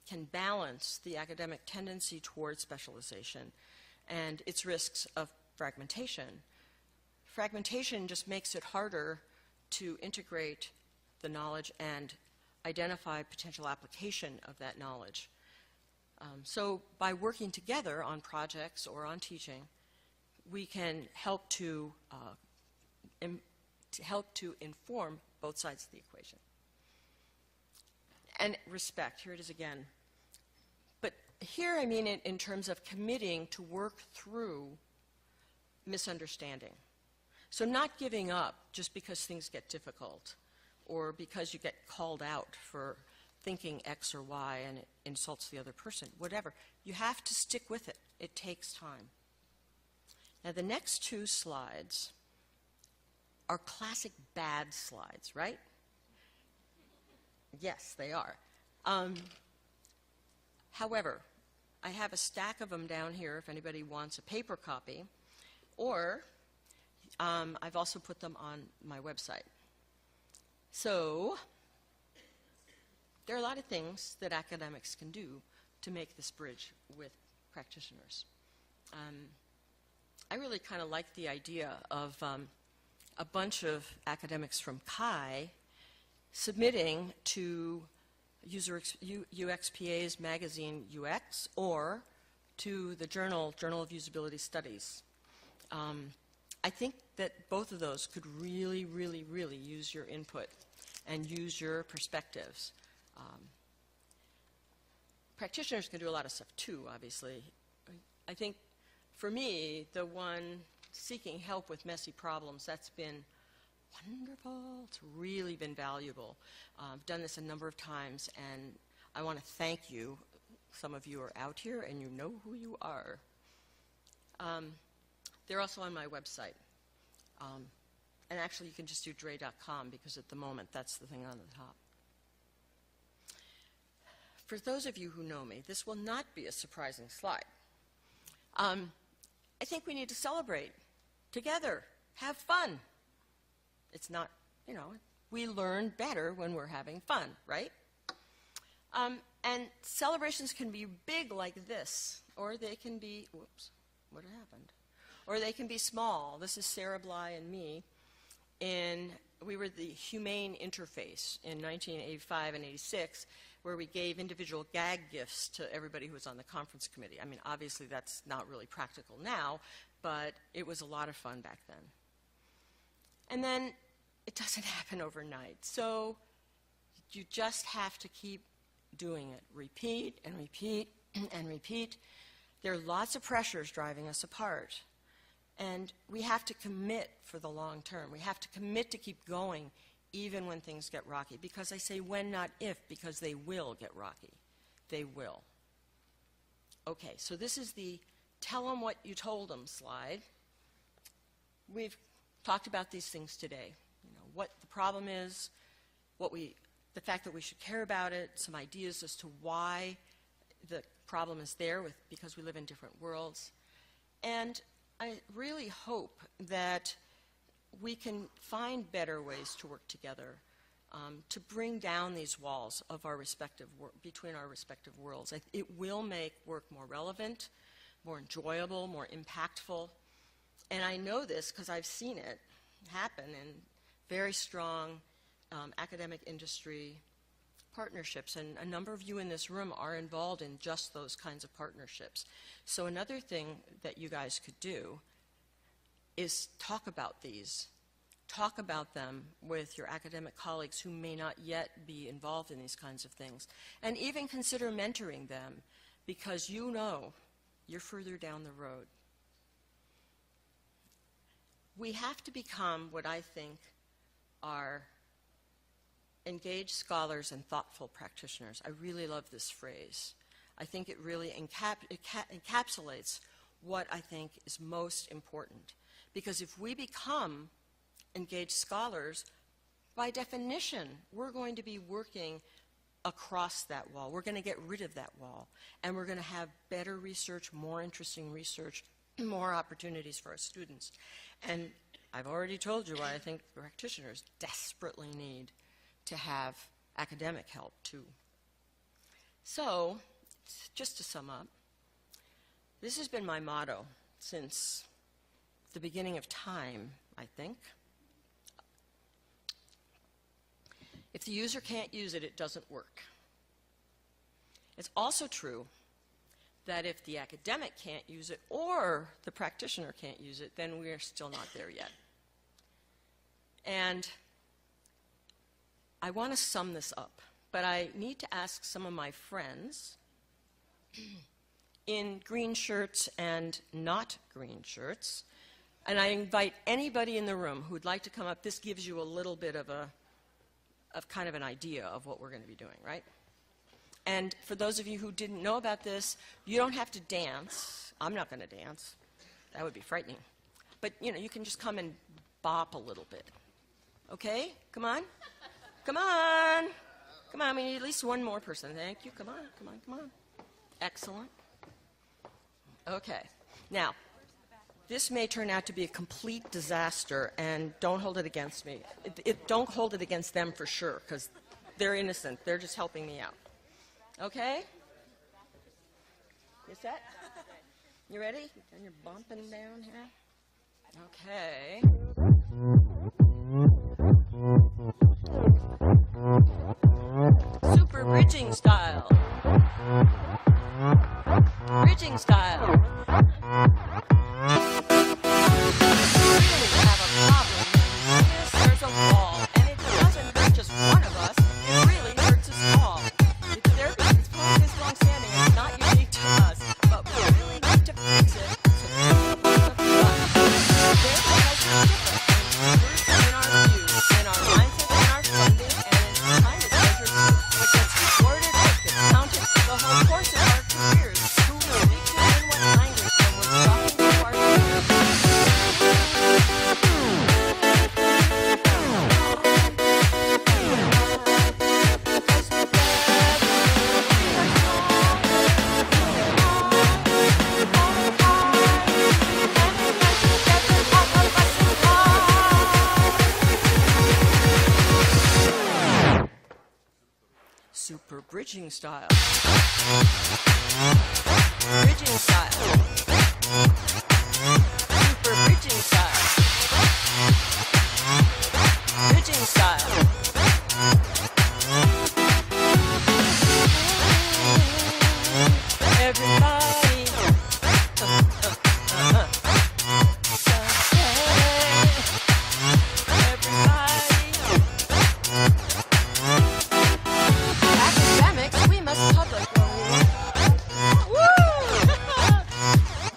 [SPEAKER 2] can balance the academic tendency towards specialization and its risks of fragmentation. Fragmentation just makes it harder to integrate the knowledge and identify potential application of that knowledge. So by working together on projects or on teaching, we can help to inform both sides of the equation. And respect, here it is again. But here I mean it in terms of committing to work through misunderstanding. So not giving up just because things get difficult, or because you get called out for thinking X or Y and it insults the other person, whatever. You have to stick with it. It takes time. Now the next two slides are classic bad slides, right? Yes, they are. However, I have a stack of them down here if anybody wants a paper copy, or I've also put them on my website. So there are a lot of things that academics can do to make this bridge with practitioners. I really kind of like the idea of a bunch of academics from CHI submitting to UXPA's magazine UX, or to the Journal of Usability Studies. I think that both of those could really, really, really use your input and use your perspectives. Practitioners can do a lot of stuff too, obviously. I think for me, the one seeking help with messy problems, that's been wonderful. It's really been valuable. I've done this a number of times, and I want to thank you. Some of you are out here, and you know who you are. They're also on my website. And actually, you can just do dre.com, because at the moment, that's the thing on the top. For those of you who know me, this will not be a surprising slide. I think we need to celebrate together, have fun. It's not, we learn better when we're having fun, right? And celebrations can be big like this, or they can be, whoops, what happened? Or they can be small. This is Sarah Bly and me. We were the Humane Interface in 1985 and 86, where we gave individual gag gifts to everybody who was on the conference committee. I mean, obviously that's not really practical now, but it was a lot of fun back then. And then it doesn't happen overnight. So you just have to keep doing it. Repeat and repeat and repeat. There are lots of pressures driving us apart. And we have to commit for the long term. We have to commit to keep going even when things get rocky. Because I say when, not if, because they will get rocky. They will. Okay, so this is the tell them what you told them slide. we've talked about these things today. You know, what the problem is, the fact that we should care about it, some ideas as to why the problem is there because we live in different worlds. And I really hope that we can find better ways to work together to bring down these walls of our between our respective worlds. It will make work more relevant, more enjoyable, more impactful. And I know this because I've seen it happen in very strong academic industry partnerships, and a number of you in this room are involved in just those kinds of partnerships. So another thing that you guys could do is talk about these. Talk about them with your academic colleagues who may not yet be involved in these kinds of things, and even consider mentoring them, because you know you're further down the road. We have to become what I think are engaged scholars and thoughtful practitioners. I really love this phrase. I think it really encapsulates what I think is most important. Because if we become engaged scholars, by definition, we're going to be working across that wall. We're going to get rid of that wall. And we're going to have better research, more interesting research, more opportunities for our students. And I've already told you why I think practitioners desperately need to have academic help too. So, just to sum up, this has been my motto since the beginning of time, I think. If the user can't use it, it doesn't work. It's also true that if the academic can't use it or the practitioner can't use it, then we're still not there yet. And I want to sum this up, but I need to ask some of my friends in green shirts and not green shirts, and I invite anybody in the room who would like to come up. This gives you a little bit of kind of an idea of what we're going to be doing, right? And for those of you who didn't know about this, you don't have to dance. I'm not going to dance. That would be frightening. But, you know, you can just come and bop a little bit. Okay? Come on. Come on. Come on. We need at least one more person. Thank you. Come on. Come on. Come on. Excellent. Okay. Now, this may turn out to be a complete disaster, and don't hold it against me. Don't hold it against them for sure, because they're innocent. They're just helping me out. Okay? You set? You ready? And you're bumping down here? Okay. Super bridging style. Bridging style. Really have a problem. There's a wall, and it doesn't hurt just one of us. It really hurts us all. This problem is long-standing. It's not unique to us, but we really need to fix it. So there's a difference in our views, in our mindset, in our funding, and in time is measured too. It gets recorded, it gets counted, the whole course of our careers. Who we speak to in what language when we're talking to our students. Super bridging style. Bridging style. Super bridging style. Bridging style. Everybody. Academics, we must public. Woo!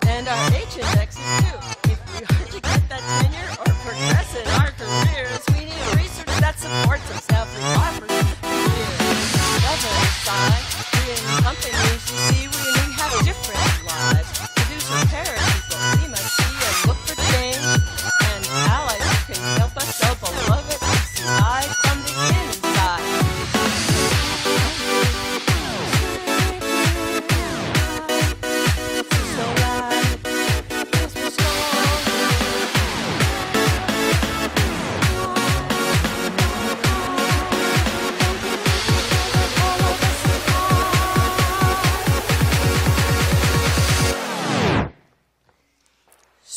[SPEAKER 2] And our H-indexes too. If we are to get that tenure or progress in our careers, we need research that supports us. Now, if we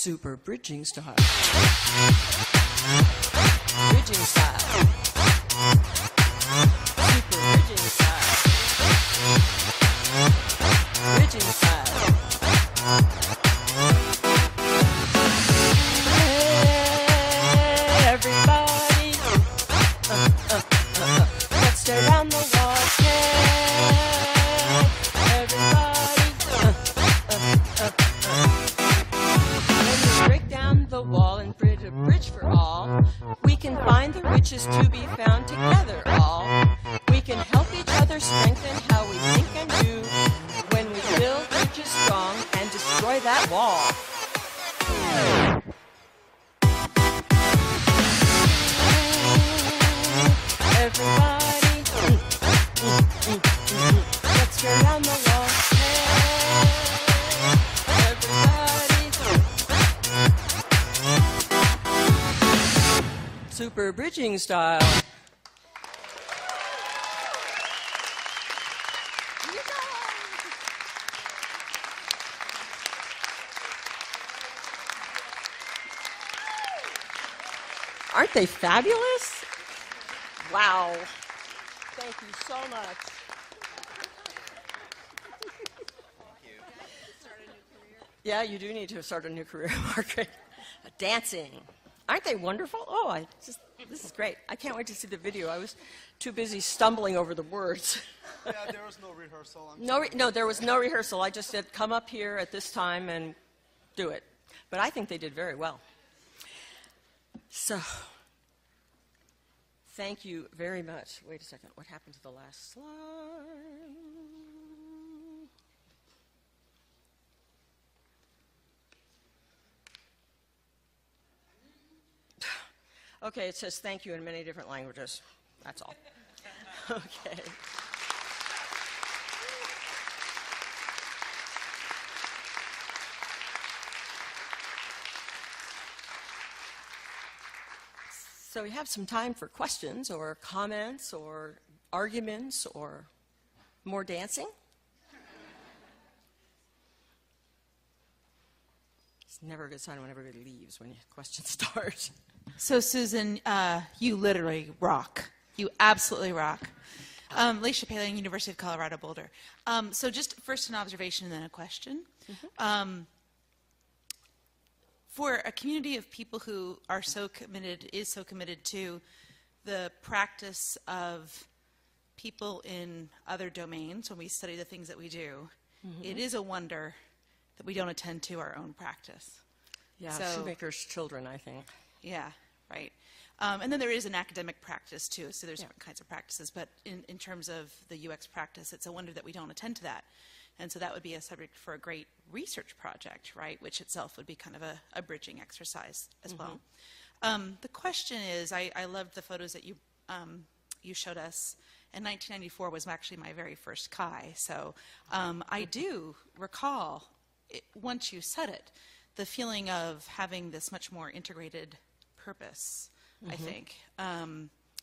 [SPEAKER 2] Super bridging style. Bridging style. Super bridging style. Bridging style. Hey, everybody. Let's stare down the wall. Hey, everybody. When we break down the wall and bridge a bridge for all, we can find the riches to be found together all. We can help each other strengthen how we think and do when we build bridges strong and destroy that wall. Everybody, let's go down the wall. Everybody, super bridging style. Aren't they fabulous? Wow. Thank you so much. Yeah, you do need to start a new career, Margaret. Dancing. Aren't they wonderful? Oh, this is great. I can't wait to see the video. I was too busy stumbling over the words.
[SPEAKER 3] Yeah, there was no rehearsal.
[SPEAKER 2] No, there was no rehearsal. I just said, come up here at this time and do it. But I think they did very well. So, thank you very much. Wait a second. What happened to the last slide? Okay, it says thank you in many different languages. That's all. Okay. So we have some time for questions or comments or arguments or more dancing. It's never a good sign when everybody leaves when questions start.
[SPEAKER 4] So, Susan, you literally rock. You absolutely rock. Leisha Paling, University of Colorado Boulder. So just first an observation and then a question. Mm-hmm. For a community of people who are so committed to the practice of people in other domains, when we study the things that we do, mm-hmm. It is a wonder that we don't attend to our own practice.
[SPEAKER 2] Yeah, so, shoemaker's children, I think.
[SPEAKER 4] Yeah, right. And then there is an academic practice, too, so there's different kinds of practices. But in terms of the UX practice, it's a wonder that we don't attend to that. And so that would be a subject for a great research project, right, which itself would be kind of a bridging exercise as mm-hmm. well. The question is, I loved the photos that you showed us. And 1994 was actually my very first CHI. So I do recall, once you said it, the feeling of having this much more integrated purpose, mm-hmm. I think.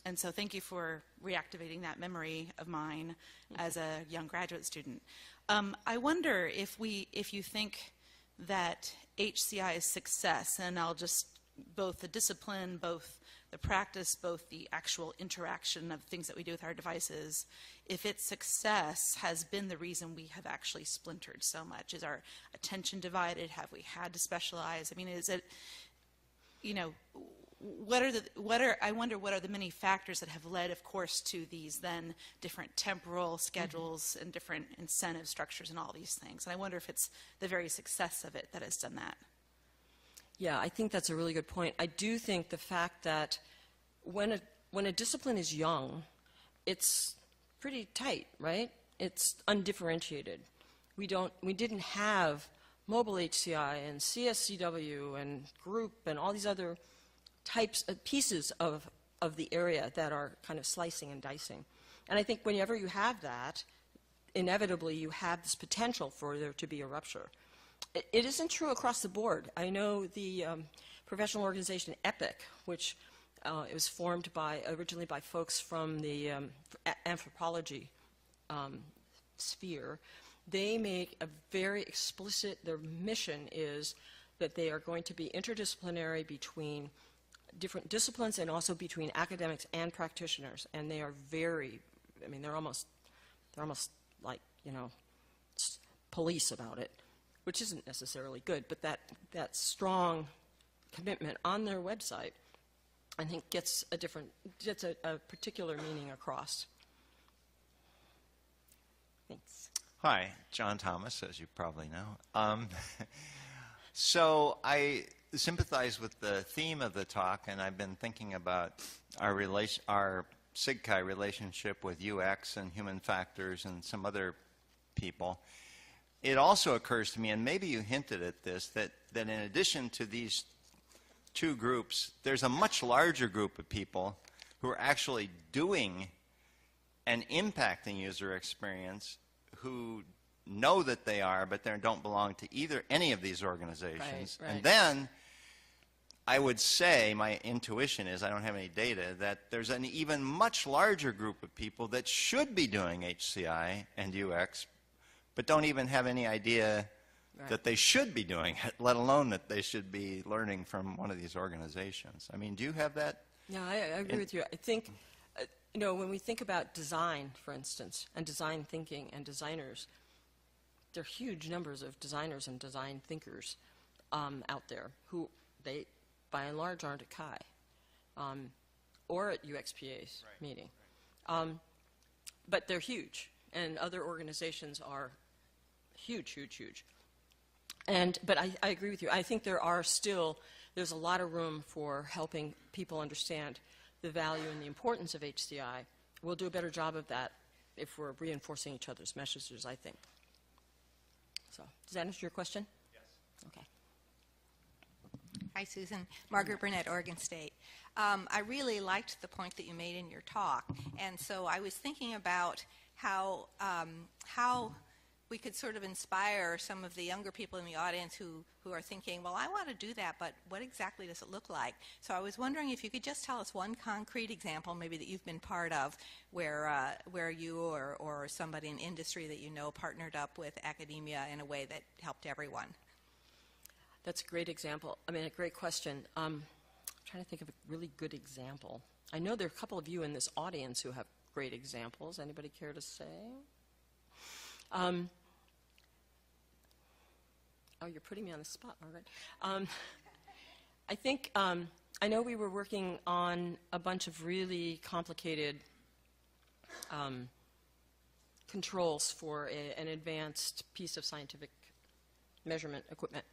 [SPEAKER 4] And so thank you for reactivating that memory of mine mm-hmm. as a young graduate student. I wonder if you think that HCI's success, and I'll just, both the discipline, both the practice, both the actual interaction of things that we do with our devices, if its success has been the reason we have actually splintered so much. Is our attention divided? Have we had to specialize? I mean, is it, I wonder what are the many factors that have led, of course, to these then different temporal schedules mm-hmm. and different incentive structures and all these things. And I wonder if it's the very success of it that has done that.
[SPEAKER 2] Yeah, I think that's a really good point. I do think the fact that when a discipline is young, it's pretty tight, right? It's undifferentiated. We didn't have mobile HCI and CSCW and group and all these other types of pieces of the area that are kind of slicing and dicing. And I think whenever you have that, inevitably you have this potential for there to be a rupture. It isn't true across the board. I know the professional organization EPIC, which it was formed originally by folks from the anthropology sphere. They make a very explicit, their mission is that they are going to be interdisciplinary between different disciplines and also between academics and practitioners. And they are very, I mean, they're almost like, you know, police about it, which isn't necessarily good, but that strong commitment on their website, I think, gets a particular meaning across. Thanks.
[SPEAKER 5] Hi, John Thomas, as you probably know. So I sympathize with the theme of the talk, and I've been thinking about our SIGCHI relationship with UX and human factors and some other people. It also occurs to me, and maybe you hinted at this, that in addition to these two groups, there's a much larger group of people who are actually doing and impacting user experience, who know that they are, but they don't belong to any of these organizations.
[SPEAKER 2] Right.
[SPEAKER 5] And then I would say, my intuition is, I don't have any data, that there's an even much larger group of people that should be doing HCI and UX, but don't even have any idea that they should be doing it, let alone that they should be learning from one of these organizations. I mean, do you have that?
[SPEAKER 2] Yeah, I agree with you. I think, you know, when we think about design, for instance, and design thinking and designers, there are huge numbers of designers and design thinkers out there who they, by and large, aren't at CHI or at UXPA's meeting. But they're huge, and other organizations are huge, huge, huge. But I agree with you. I think there's a lot of room for helping people understand the value and the importance of HCI. We'll do a better job of that if we're reinforcing each other's messages, I think. So, does that answer your question?
[SPEAKER 5] Yes.
[SPEAKER 2] Okay.
[SPEAKER 6] Hi, Susan. Margaret Burnett, Oregon State. I really liked the point that you made in your talk, and so I was thinking about how we could sort of inspire some of the younger people in the audience who are thinking, well, I want to do that, but what exactly does it look like? So I was wondering if you could just tell us one concrete example, maybe that you've been part of, where you or somebody in industry that you know partnered up with academia in a way that helped everyone.
[SPEAKER 2] That's a great example. I mean, a great question. I'm trying to think of a really good example. I know there are a couple of you in this audience who have great examples. Anybody care to say? Oh, you're putting me on the spot, Margaret. I think, I know we were working on a bunch of really complicated controls for an advanced piece of scientific measurement equipment.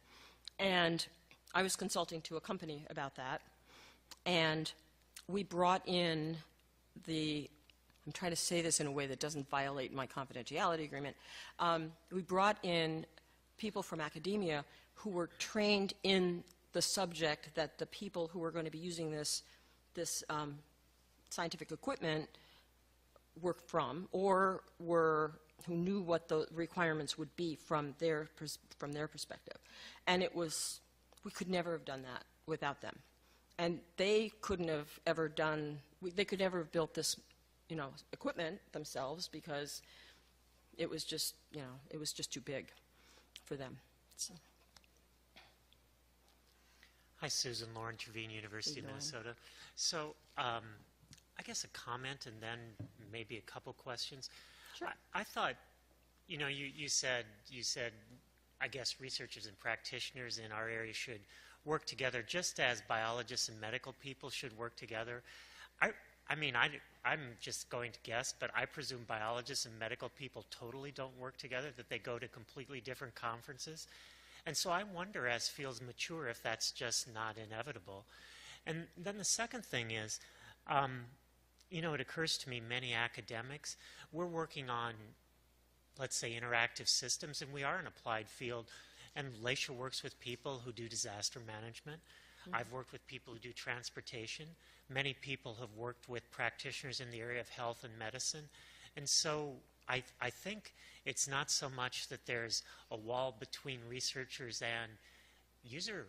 [SPEAKER 2] And I was consulting to a company about that. And we brought in I'm trying to say this in a way that doesn't violate my confidentiality agreement. We brought in people from academia who were trained in the subject that the people who were going to be using this scientific equipment were from, or who knew what the requirements would be from their perspective. And we could never have done that without them. And they couldn't have ever they could never have built this, you know, equipment themselves because it was just, you know, it was just too big for them. So.
[SPEAKER 7] Hi, Susan. Lauren Trevine, University of Minnesota. So I guess a comment and then maybe a couple questions.
[SPEAKER 2] Sure.
[SPEAKER 7] I thought, you know, you said, I guess researchers and practitioners in our area should work together just as biologists and medical people should work together. I mean, I'm just going to guess, but I presume biologists and medical people totally don't work together, that they go to completely different conferences. And so I wonder, as fields mature, if that's just not inevitable. And then the second thing is, you know, it occurs to me many academics, we're working on, let's say, interactive systems, and we are an applied field. And Laisha works with people who do disaster management. Mm-hmm. I've worked with people who do transportation. Many people have worked with practitioners in the area of health and medicine. And so I think it's not so much that there's a wall between researchers and user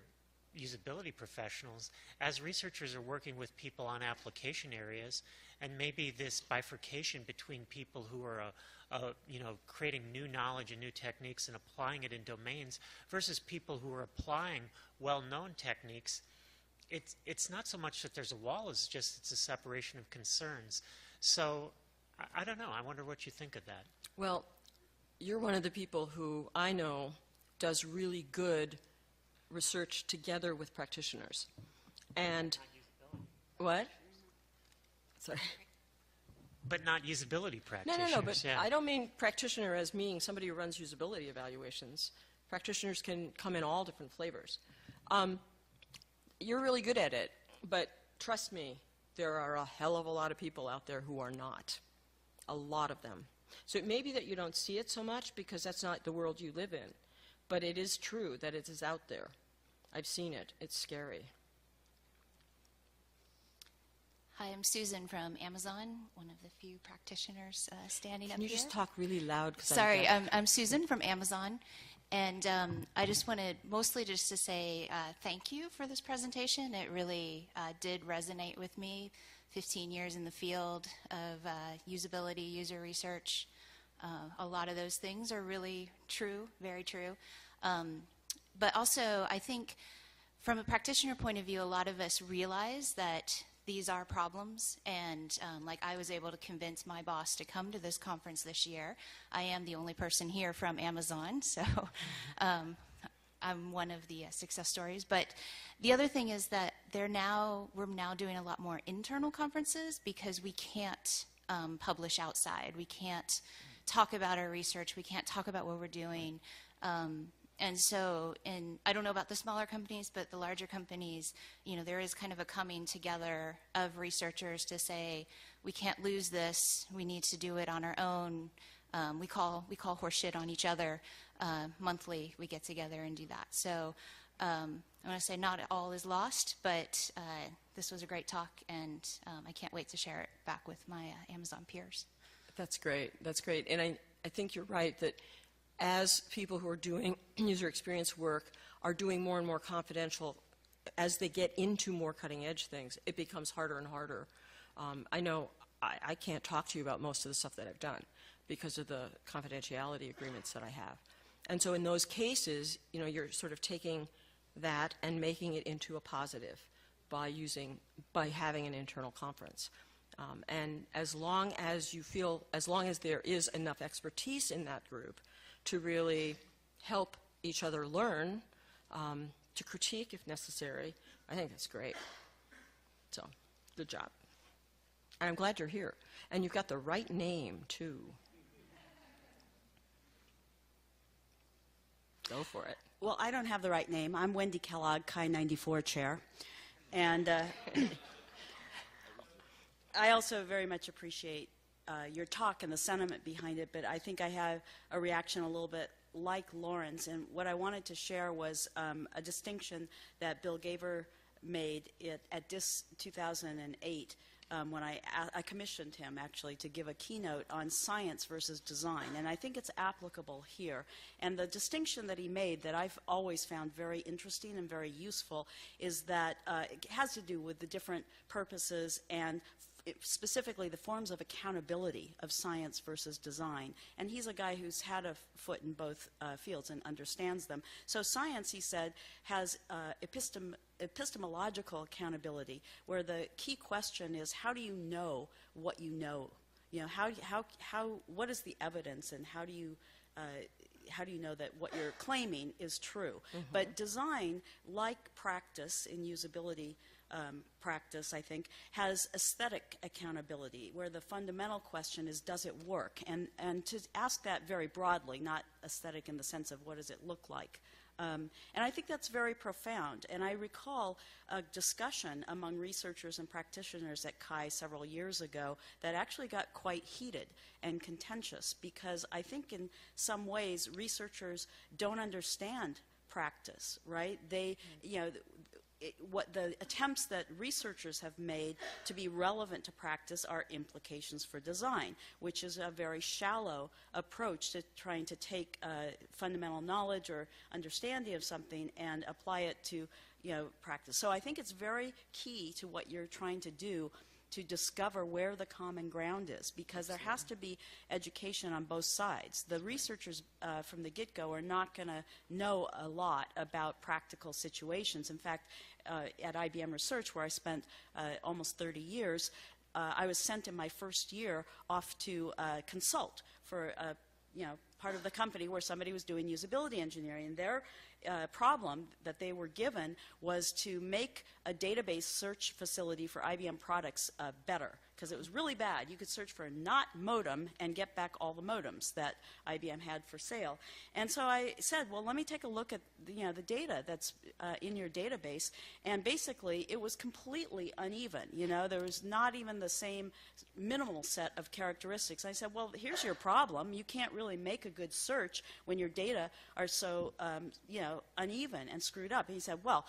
[SPEAKER 7] usability professionals, as researchers are working with people on application areas, and maybe this bifurcation between people who are creating new knowledge and new techniques and applying it in domains versus people who are applying well-known techniques, it's not so much that there's a wall, it's just it's a separation of concerns. So I don't know. I wonder what you think of that.
[SPEAKER 2] Well, you're one of the people who I know does really good research together with practitioners. And what? Sorry.
[SPEAKER 7] But not usability
[SPEAKER 2] No,
[SPEAKER 7] practitioners.
[SPEAKER 2] but
[SPEAKER 7] yeah.
[SPEAKER 2] I don't mean practitioner as meaning somebody who runs usability evaluations. Practitioners can come in all different flavors. You're really good at it, but trust me, there are a hell of a lot of people out there who are not. A lot of them. So it may be that you don't see it so much because that's not the world you live in, but it is true that it is out there. I've seen it. It's scary.
[SPEAKER 8] Hi, I'm Susan from Amazon, one of the few practitioners standing up
[SPEAKER 2] Can you
[SPEAKER 8] here.
[SPEAKER 2] just talk really loud?
[SPEAKER 8] Sorry, I'm Susan from Amazon, and I just wanted mostly just to say thank you for this presentation. It really did resonate with me. 15 years in the field of usability, user research. A lot of those things are really true, very true. But also, I think from a practitioner point of view, a lot of us realize that these are problems, and like I was able to convince my boss to come to this conference this year. I am the only person here from Amazon, so I'm one of the success stories. But the other thing is that we're now doing a lot more internal conferences because we can't publish outside. We can't talk about our research. We can't talk about what we're doing. And so, I don't know about the smaller companies, but the larger companies, there is kind of a coming together of researchers to say, we can't lose this. We need to do it on our own. We call horseshit on each other. Monthly, we get together and do that. So I want to say not all is lost, but this was a great talk, and I can't wait to share it back with my Amazon peers.
[SPEAKER 2] That's great. That's great. And I think you're right that as people who are doing user experience work are doing more and more confidential, as they get into more cutting edge things, it becomes harder and harder. I know I can't talk to you about most of the stuff that I've done because of the confidentiality agreements that I have. And so in those cases, you're sort of taking that and making it into a positive by having an internal conference. And as long as there is enough expertise in that group to really help each other learn, to critique if necessary, I think that's great. So, good job. And I'm glad you're here. And you've got the right name, too. Go for it.
[SPEAKER 9] Well, I don't have the right name. I'm Wendy Kellogg, Chi 94 chair. And I also very much appreciate your talk and the sentiment behind it, but I think I have a reaction a little bit like Lauren's. And what I wanted to share was a distinction that Bill Gaver made at DIS 2008 when I commissioned him, actually, to give a keynote on science versus design. And I think it's applicable here. And the distinction that he made that I've always found very interesting and very useful is that it has to do with the different purposes and specifically the forms of accountability of science versus design. And he's a guy who's had a foot in both fields and understands them. So science, he said, has epistemological accountability, where the key question is, how do you know what you know? What is the evidence, and how do you know that what you're claiming is true? Mm-hmm. But design, like practice in usability practice, I think, has aesthetic accountability, where the fundamental question is, does it work? And to ask that very broadly, not aesthetic in the sense of what does it look like. And I think that's very profound. And I recall a discussion among researchers and practitioners at Chi several years ago that actually got quite heated and contentious, because I think in some ways researchers don't understand practice, right? What the attempts that researchers have made to be relevant to practice are implications for design, which is a very shallow approach to trying to take fundamental knowledge or understanding of something and apply it to practice. So I think it's very key to what you're trying to do to discover where the common ground is, because there has to be education on both sides. The researchers from the get-go are not going to know a lot about practical situations. In fact, at IBM Research, where I spent almost 30 years, I was sent in my first year off to consult for part of the company where somebody was doing usability engineering. And their problem that they were given was to make a database search facility for IBM products better, because it was really bad. You could search for a NOT modem and get back all the modems that IBM had for sale. And so I said, well, let me take a look at the data that's in your database. And basically, it was completely uneven. There was not even the same minimal set of characteristics. I said, well, here's your problem. You can't really make a good search when your data are so uneven and screwed up. And he said, well,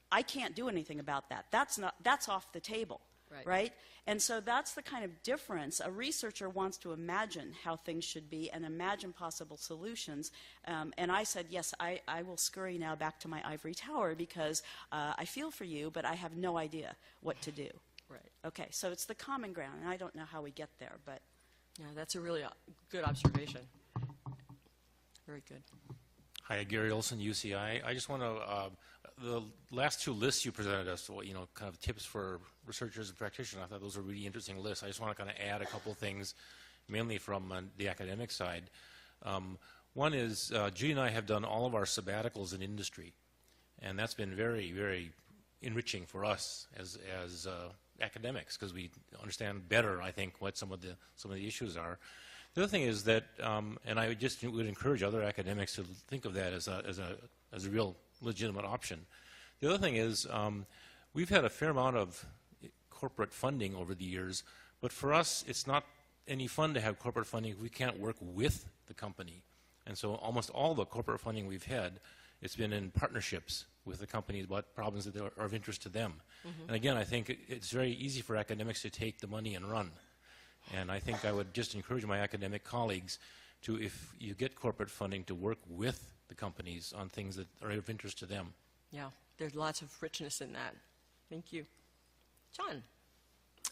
[SPEAKER 9] I can't do anything about that. That's off the table. Right? And so that's the kind of difference. A researcher wants to imagine how things should be and imagine possible solutions. And I said, yes, I will scurry now back to my ivory tower, because I feel for you, but I have no idea what to do.
[SPEAKER 2] Right.
[SPEAKER 9] Okay, so it's the common ground, and I don't know how we get there, but...
[SPEAKER 2] Yeah, that's a really good observation. Very good.
[SPEAKER 10] Hi, Gary Olson, UCI. I just want to, the last two lists you presented us, kind of tips for researchers and practitioners, I thought those were really interesting lists. I just want to kind of add a couple things, mainly from the academic side. One is, Judy and I have done all of our sabbaticals in industry, and that's been very, very enriching for us as academics, because we understand better, I think, what some of the issues are. The other thing is that, and I would encourage other academics to think of that as a real legitimate option. The other thing is, we've had a fair amount of corporate funding over the years, but for us, it's not any fun to have corporate funding if we can't work with the company. And so almost all the corporate funding we've had, it's been in partnerships with the companies about problems that are of interest to them. And again, I think it's very easy for academics to take the money and run. And I think I would just encourage my academic colleagues to, if you get corporate funding, to work with the companies on things that are of interest to them.
[SPEAKER 2] Yeah, there's lots of richness in that. Thank you. John.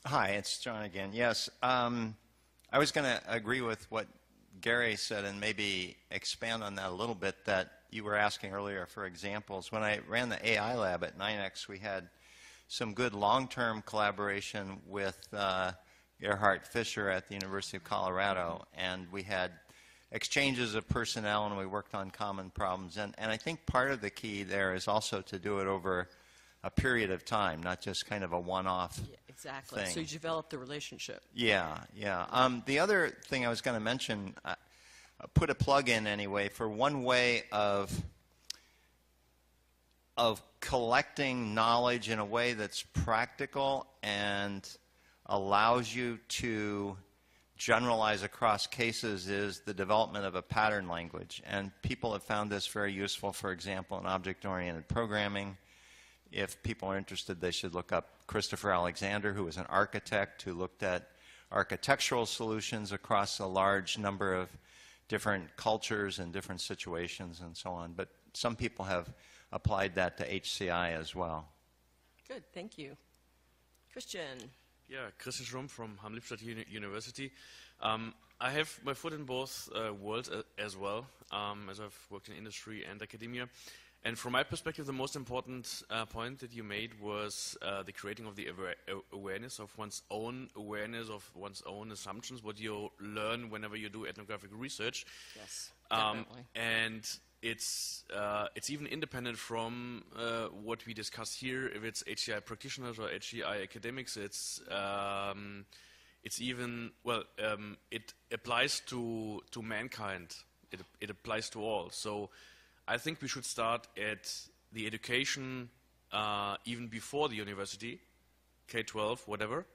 [SPEAKER 5] Hi, it's John again. Yes, I was going to agree with what Gary said and maybe expand on that a little bit, that you were asking earlier for examples. When I ran the AI lab at 9X, we had some good long-term collaboration with Gerhard Fischer at the University of Colorado, and we had exchanges of personnel, and we worked on common problems. And I think part of the key there is also to do it over a period of time, not just kind of a one-off
[SPEAKER 2] Exactly.
[SPEAKER 5] thing.
[SPEAKER 2] So you develop the relationship.
[SPEAKER 5] Yeah. The other thing I was going to mention, put a plug in anyway, for one way of collecting knowledge in a way that's practical and allows you to generalize across cases is the development of a pattern language. And people have found this very useful, for example, in object-oriented programming. If people are interested, they should look up Christopher Alexander, who was an architect who looked at architectural solutions across a large number of different cultures and different situations and so on. But some people have applied that to HCI as well.
[SPEAKER 2] Good, thank you. Christian.
[SPEAKER 11] Yeah, Christian Schrumm from Hamm-Lippstadt University. I have my foot in both worlds as well, as I've worked in industry and academia. And from my perspective, the most important point that you made was the creating of the awareness of one's own awareness of one's own assumptions, what you learn whenever you do ethnographic research.
[SPEAKER 2] Yes, definitely.
[SPEAKER 11] And it's even independent from what we discuss here. If it's HCI practitioners or HCI academics, it's even, well, it applies to mankind. It applies to all. So I think we should start at the education even before the university, K-12, whatever,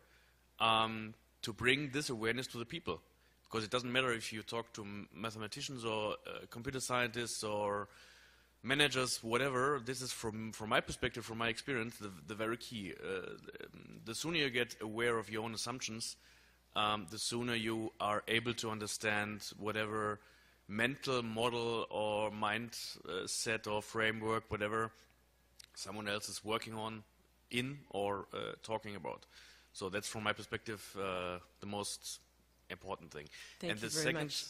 [SPEAKER 11] to bring this awareness to the people. Because it doesn't matter if you talk to mathematicians or computer scientists or managers, whatever. This is, from my perspective, from my experience, the very key. The sooner you get aware of your own assumptions, the sooner you are able to understand whatever mental model or mindset or framework, whatever, someone else is working on, or talking about. So that's, from my perspective, the most important thing.
[SPEAKER 2] Thank
[SPEAKER 11] and
[SPEAKER 2] you
[SPEAKER 11] the
[SPEAKER 2] very
[SPEAKER 11] second,
[SPEAKER 2] much.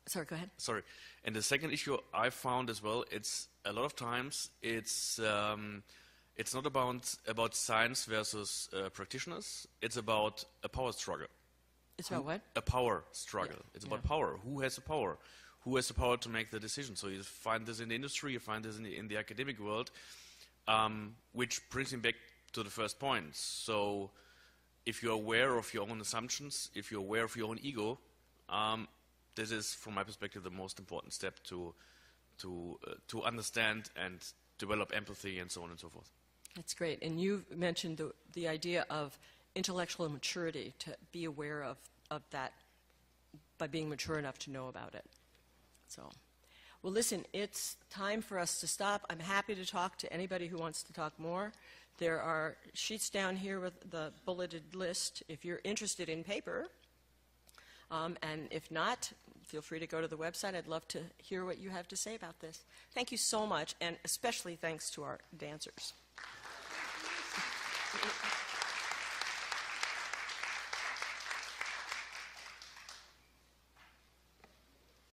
[SPEAKER 2] Sorry, go ahead.
[SPEAKER 11] Sorry. And the second issue I found as well, it's a lot of times it's not about science versus practitioners. It's about a power struggle.
[SPEAKER 2] It's about what?
[SPEAKER 11] A power struggle.
[SPEAKER 2] Yeah.
[SPEAKER 11] It's about power. Who has the power? Who has the power to make the decision? So you find this in the industry, you find this in the academic world, which brings me back to the first point. So if you're aware of your own assumptions, if you're aware of your own ego, this is, from my perspective, the most important step to understand and develop empathy and so on and so forth.
[SPEAKER 2] That's great. And you mentioned the idea of intellectual maturity, to be aware of that by being mature enough to know about it. So, well, listen, it's time for us to stop. I'm happy to talk to anybody who wants to talk more. There are sheets down here with the bulleted list if you're interested in paper. And if not, feel free to go to the website. I'd love to hear what you have to say about this. Thank you so much, and especially thanks to our dancers.